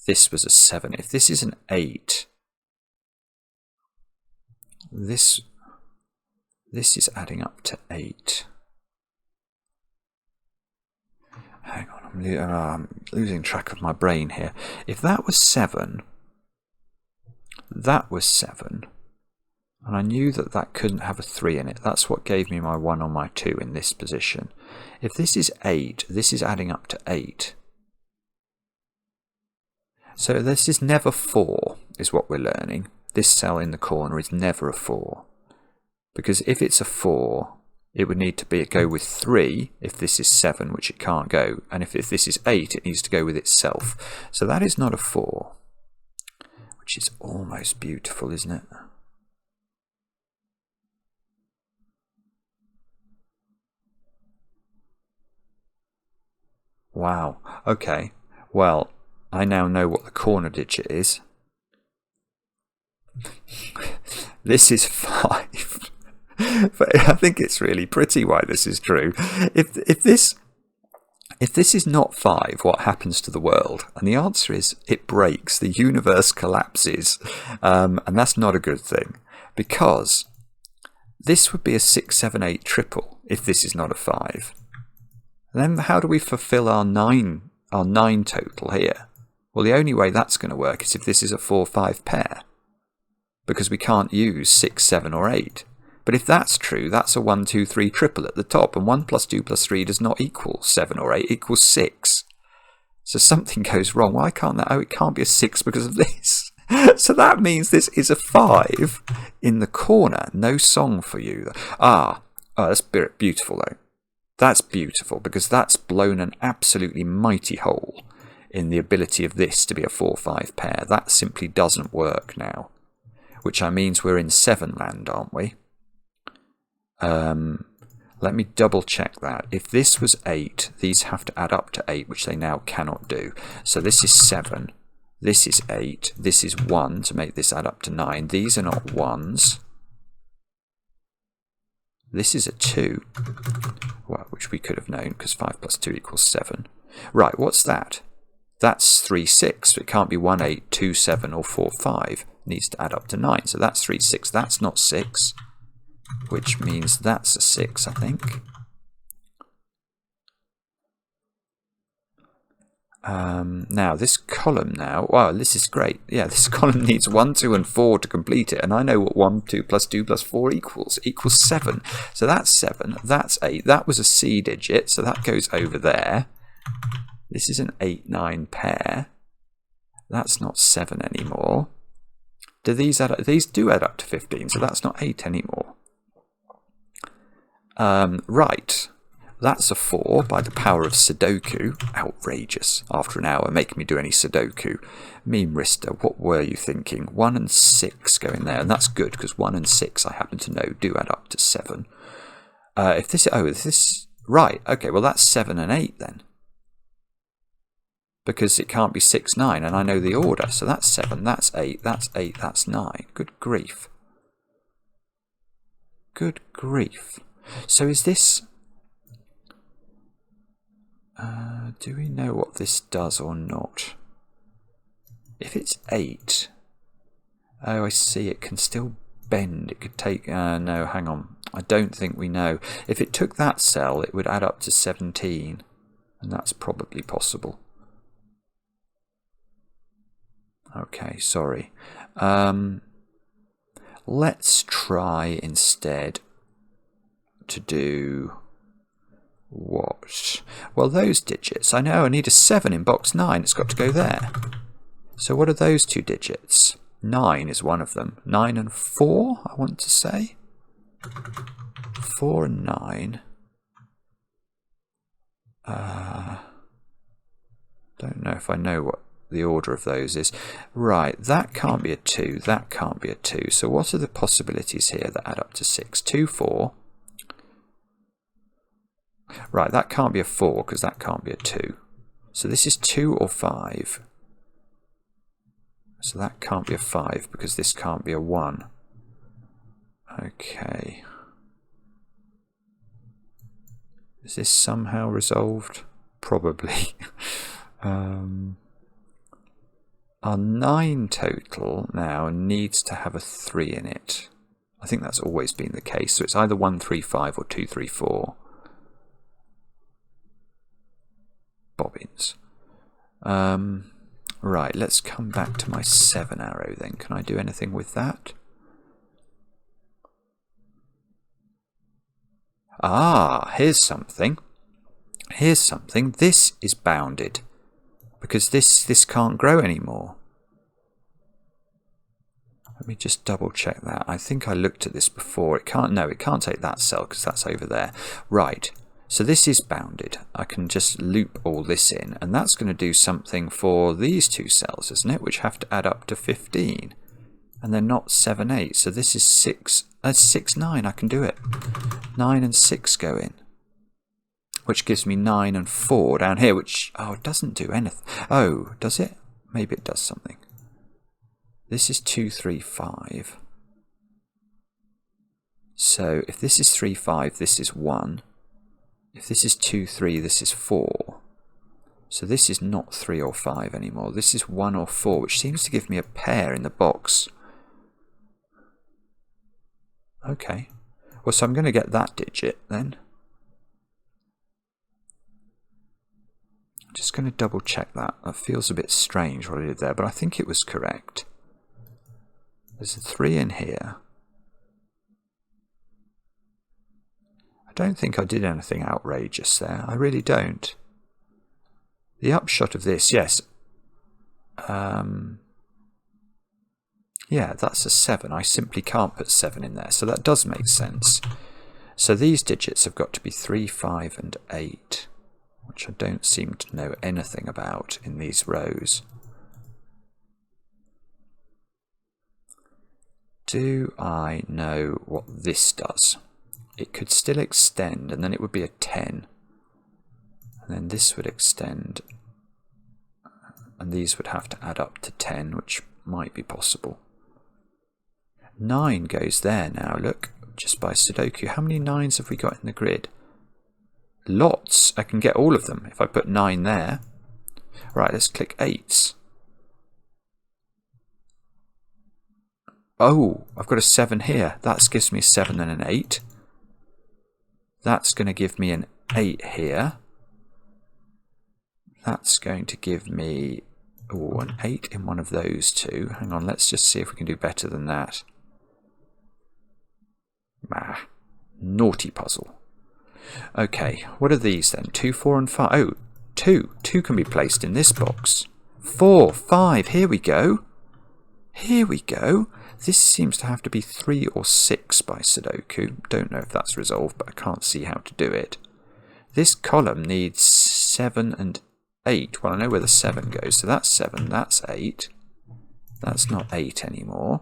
S1: a 7. If this is an 8, this is adding up to 8. Hang on, I'm losing track of my brain here. If that was 7, and I knew that that couldn't have a 3 in it. That's what gave me my 1 or my 2 in this position. If this is 8, this is adding up to 8. So this is never 4, is what we're learning. This cell in the corner is never a 4. Because if it's a 4, it would need to go with 3 if this is 7, which it can't go. And if this is 8, it needs to go with itself. So that is not a 4, which is almost beautiful, isn't it? Wow. Okay. Well, I now know what the corner digit is. This is 5. But I think it's really pretty why this is true. If this is not 5, what happens to the world? And the answer is it breaks. The universe collapses. And that's not a good thing. Because this would be a 6, 7, 8 triple if this is not a 5. And then how do we fulfill our 9 total here? Well, the only way that's going to work is if this is a 4, 5 pair. Because we can't use 6, 7 or 8. But if that's true, that's a 1, 2, 3 triple at the top, and 1 plus 2 plus 3 does not equal 7 or 8, it equals 6. So something goes wrong. Why can't that? Oh, it can't be a 6 because of this. So that means this is a 5 in the corner. No song for you. Oh, that's beautiful though. That's beautiful because that's blown an absolutely mighty hole in the ability of this to be a 4, 5 pair. That simply doesn't work now. Which means we're in 7 land, aren't we? Let me double check that. If this was 8, these have to add up to 8, which they now cannot do. So this is 7, this is 8, this is 1 to make this add up to 9. These are not 1s. This is a 2, well, which we could have known because 5 plus 2 equals 7. Right, what's that? That's 3, 6. So it can't be 1, 8, 2, 7 or 4, 5. It needs to add up to 9. So that's 3, 6. That's not 6. Which means that's a 6, I think. Now, this column now, wow, this is great. Yeah, this column needs 1, 2, and 4 to complete it. And I know what 1, 2 plus 2 plus 4 equals. It equals 7. So that's 7, that's 8. That was a C digit, so that goes over there. This is an 8, 9 pair. That's not 7 anymore. Do these add up? These do add up to 15, so that's not 8 anymore. Right. That's a 4 by the power of Sudoku. Outrageous. After an hour, make me do any Sudoku. Memeristor, what were you thinking? 1 and 6 go in there, and that's good because 1 and 6, I happen to know, do add up to 7. If this, right, okay, well that's 7 and 8 then. Because it can't be 6, 9, and I know the order, so that's 7, that's 8, that's 8, that's 9. Good grief. Good grief. So is this... do we know what this does or not? If it's 8... Oh, I see, it can still bend. It could take... no, hang on. I don't think we know. If it took that cell, it would add up to 17, and that's probably possible. Okay, sorry. Let's try instead to do what? Well, those digits. I know I need a 7 in box 9. It's got to go there. So what are those two digits? 9 is one of them. 9 and 4, I want to say. 4 and 9. Don't know if I know what the order of those is. Right, that can't be a 2. That can't be a 2. So what are the possibilities here that add up to 6? 2, 4. Right, that can't be a 4 because that can't be a 2. So this is 2 or 5. So that can't be a 5 because this can't be a 1. Okay. Is this somehow resolved? Probably. Our 9 total now needs to have a 3 in it. I think that's always been the case. So it's either 1, 3, 5 or 2, 3, 4. Bobbins. Right, let's come back to my 7 arrow then. Can I do anything with that? Ah, here's something. Here's something. This is bounded because this can't grow anymore. Let me just double check that. I think I looked at this before. It can't take that cell because that's over there. Right. So this is bounded. I can just loop all this in, and that's going to do something for these two cells, isn't it? Which have to add up to 15, and they're not 7, 8. So this is 6. 6, 9. I can do it. 9 and 6 go in, which gives me 9 and 4 down here. Which it doesn't do anything. Oh, does it? Maybe it does something. This is 2, 3, 5. So if this is 3, 5, this is 1. If this is 2, 3, this is 4. So this is not 3 or 5 anymore. This is 1 or 4, which seems to give me a pair in the box. Okay. Well, so I'm going to get that digit then. I'm just going to double check that. That feels a bit strange what I did there, but I think it was correct. There's a 3 in here. I don't think I did anything outrageous there. I really don't. The upshot of this, yes. Yeah, that's a 7. I simply can't put 7 in there, so that does make sense. So these digits have got to be 3, 5 and 8, which I don't seem to know anything about in these rows. Do I know what this does? It could still extend, and then it would be a 10. And then this would extend, and these would have to add up to 10, which might be possible. 9 goes there now, look, just by Sudoku. How many 9s have we got in the grid? Lots. I can get all of them if I put 9 there. Right, let's click 8s. Oh, I've got a 7 here. That gives me a 7 and an 8. That's going to give me an 8 here. That's going to give me an 8 in one of those two. Hang on, let's just see if we can do better than that. Naughty puzzle. Okay, what are these then? 2, 4 and 5. Oh, 2. 2 can be placed in this box. 4, 5. Here we go. Here we go. This seems to have to be 3 or 6 by Sudoku. Don't know if that's resolved, but I can't see how to do it. This column needs 7 and 8. Well, I know where the 7 goes, so that's 7, that's 8. That's not 8 anymore.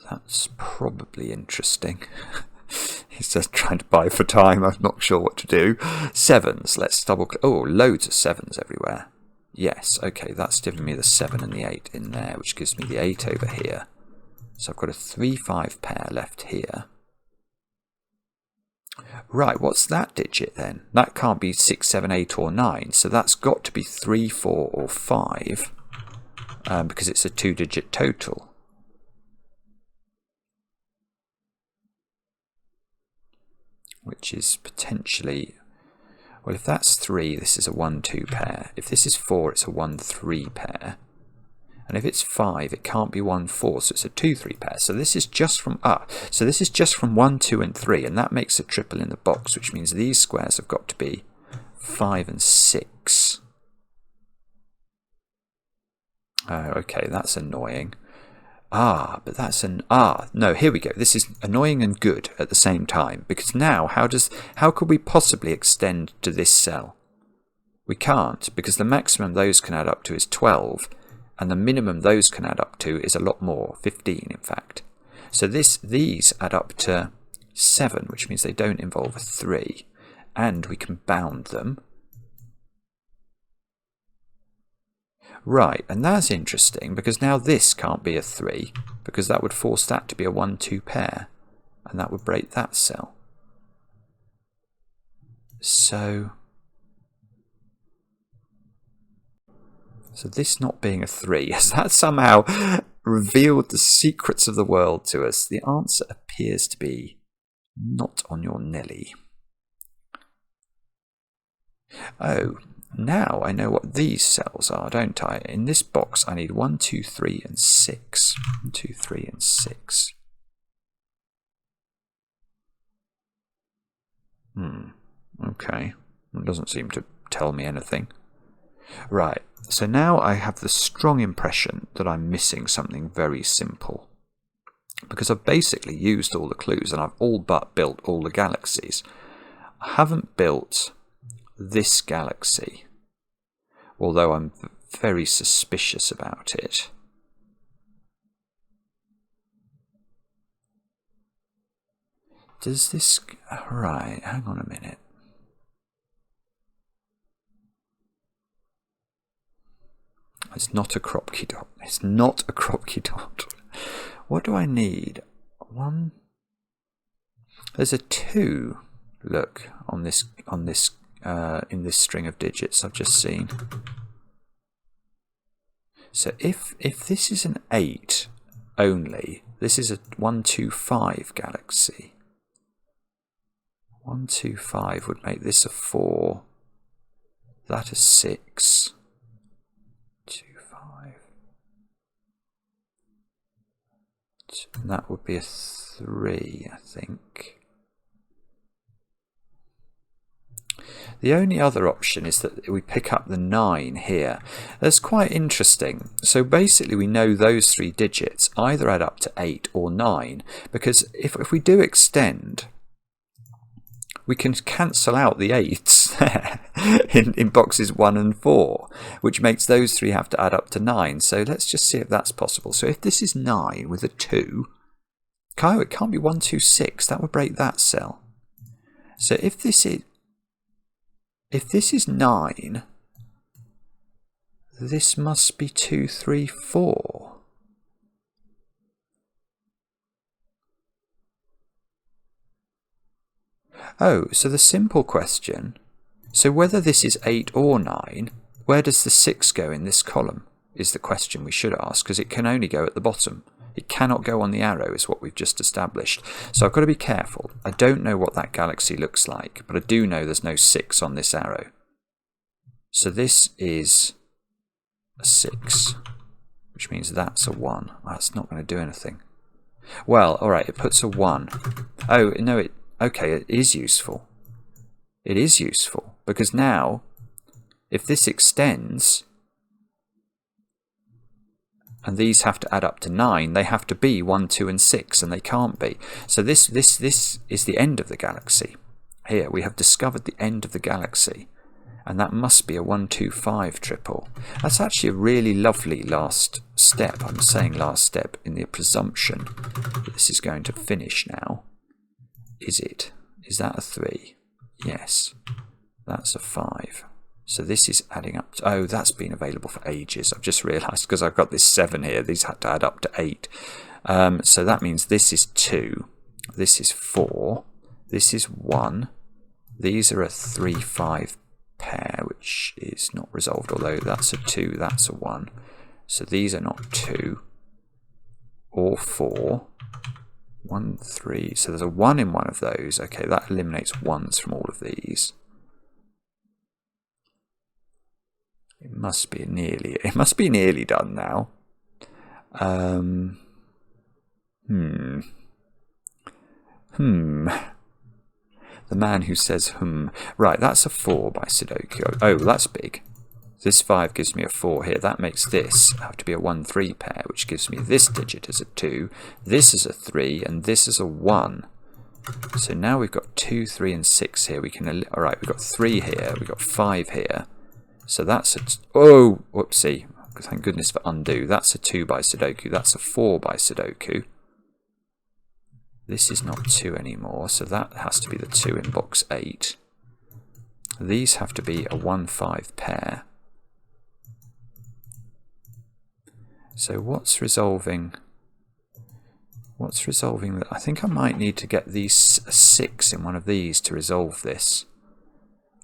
S1: That's probably interesting. He's just trying to buy for time. I'm not sure what to do. 7s. Let's double click. Oh, loads of 7s everywhere. Yes, okay, that's giving me the 7 and the 8 in there, which gives me the 8 over here. So I've got a 3, 5 pair left here. Right, what's that digit then? That can't be 6, 7, 8 or 9, so that's got to be 3, 4 or 5. because it's a 2-digit total. Which is potentially, well, if that's 3, this is a 1-2 pair. If this is 4, it's a 1-3 pair. And if it's 5, it can't be 1-4, so it's a 2-3 pair. So this is just from 1, 2, and 3, and that makes a triple in the box, which means these squares have got to be 5 and 6. Oh, okay, that's annoying. But that's no, here we go. This is annoying and good at the same time, because now how could we possibly extend to this cell? We can't, because the maximum those can add up to is 12, and the minimum those can add up to is a lot more, 15 in fact. So these add up to 7, which means they don't involve a 3, and we can bound them. Right, and that's interesting, because now this can't be a 3, because that would force that to be a 1-2 pair, and that would break that cell. So this not being a 3, has that somehow revealed the secrets of the world to us? The answer appears to be not on your Nelly. Oh, now I know what these cells are, don't I? In this box I need 1, 2, 3 and 6. 1, 2, 3 and 6. Okay. It doesn't seem to tell me anything. Right, so now I have the strong impression that I'm missing something very simple. Because I've basically used all the clues and I've all but built all the galaxies. I haven't built this galaxy, although I'm very suspicious about it. Does this... Right, hang on a minute. It's not a Kropki dot. It's not a Kropki dot. What do I need? 1. There's a 2. Look on this in this string of digits I've just seen. So if this is an 8 only, this is a 1, 2, 5 galaxy. 1, 2, 5 would make this a 4. That a 6. 2, 5. And that would be a 3, I think. The only other option is that we pick up the 9 here. That's quite interesting. So basically we know those 3 digits either add up to 8 or 9, because if we do extend, we can cancel out the 8s there in boxes 1 and 4, which makes those 3 have to add up to 9. So let's just see if that's possible. So if this is 9 with a 2, it can't be 1, 2, 6. That would break that cell. So if this is 9, this must be 2, 3, 4. Oh, so the simple question, so whether this is 8 or 9, where does the 6 go in this column, is the question we should ask, because it can only go at the bottom. It cannot go on the arrow, is what we've just established. So I've got to be careful. I don't know what that galaxy looks like, but I do know there's no 6 on this arrow. So this is a 6, which means that's a 1. That's not going to do anything. Well, alright, it puts a 1. Oh, no, okay, it is useful. It is useful, because now, if this extends, and these have to add up to 9, they have to be 1, 2, and 6, and they can't be. So this is the end of the galaxy. Here, we have discovered the end of the galaxy, and that must be a 1, 2, 5 triple. That's actually a really lovely last step. I'm saying last step in the presumption that this is going to finish now. Is it? Is that a 3? Yes. That's a 5. So this is adding up to... Oh, that's been available for ages. I've just realised, because I've got this 7 here. These had to add up to 8. So that means this is 2. This is 4. This is 1. These are a 3, 5 pair, which is not resolved, although that's a 2, that's a 1. So these are not 2 or 4. 1, 3. So there's a 1 in one of those. Okay, that eliminates 1s from all of these. It must be nearly done now. The man who says Right, that's a 4 by Sudoku. Oh, that's big. This 5 gives me a 4 here. That makes this have to be a 1-3 pair, which gives me this digit as a 2, this is a 3, and this is a 1. So now we've got 2, 3, and 6 here. Alright, we've got 3 here, we've got 5 here. So that's a... Oh, whoopsie. Thank goodness for undo. That's a 2 by Sudoku. That's a 4 by Sudoku. This is not 2 anymore, so that has to be the 2 in box 8. These have to be a 1-5 pair. So what's resolving that? I think I might need to get these 6 in one of these to resolve this.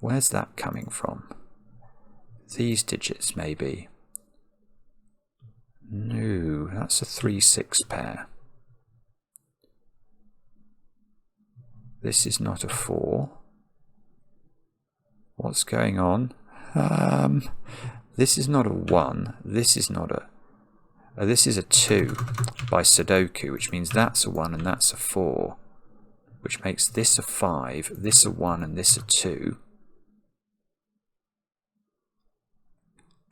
S1: Where's that coming from? These digits maybe. No, that's a 3-6 pair. This is not a 4. What's going on? This is not a 1. This is not a... this is a 2 by Sudoku, which means that's a 1 and that's a 4, which makes this a 5, this a 1 and this a 2.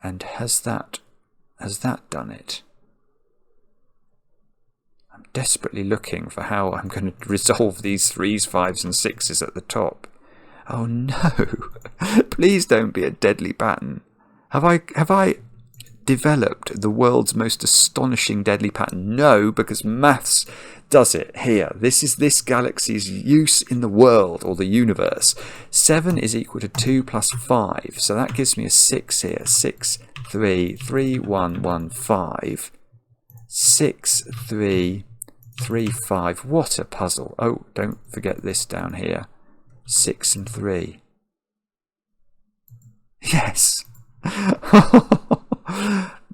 S1: And has that done it? I'm desperately looking for how I'm going to resolve these 3s, 5s and 6s at the top. Oh no! Please don't be a deadly pattern. Have I developed the world's most astonishing deadly pattern? No, because maths does it here. This is this galaxy's use in the world or the universe. 7 is equal to 2 plus 5, so that gives me a 6 here. 6, 3, 3, 1, 1, 5. 6, 3, 3, 5. What a puzzle. Oh, don't forget this down here. 6 and 3. Yes!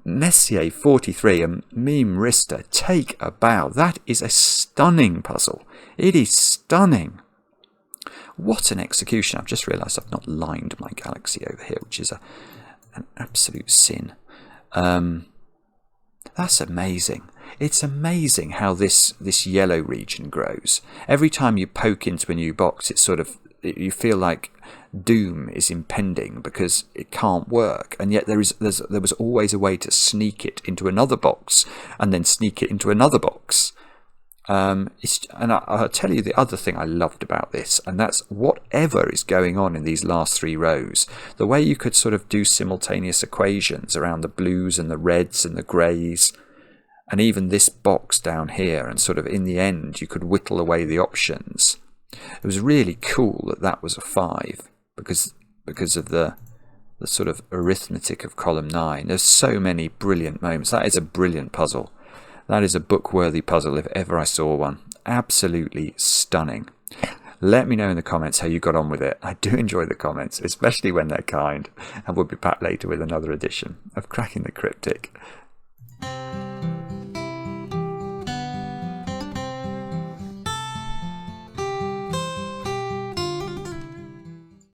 S1: Messier 43 and Memeristor, take a bow. That is a stunning puzzle. It is stunning. What an execution. I've just realised I've not lined my galaxy over here, which is an absolute sin. That's amazing. It's amazing how this yellow region grows. Every time you poke into a new box, it's sort of, you feel like doom is impending because it can't work, and yet there was always a way to sneak it into another box and then sneak it into another box. And I'll tell you the other thing I loved about this, and that's whatever is going on in these last 3 rows, the way you could sort of do simultaneous equations around the blues and the reds and the greys, and even this box down here, and sort of in the end you could whittle away the options. It was really cool that was a 5 because of the sort of arithmetic of column 9. There's so many brilliant moments. That is a brilliant puzzle. That is a book-worthy puzzle if ever I saw one. Absolutely stunning. Let me know in the comments how you got on with it. I do enjoy the comments, especially when they're kind. And we'll be back later with another edition of Cracking the Cryptic.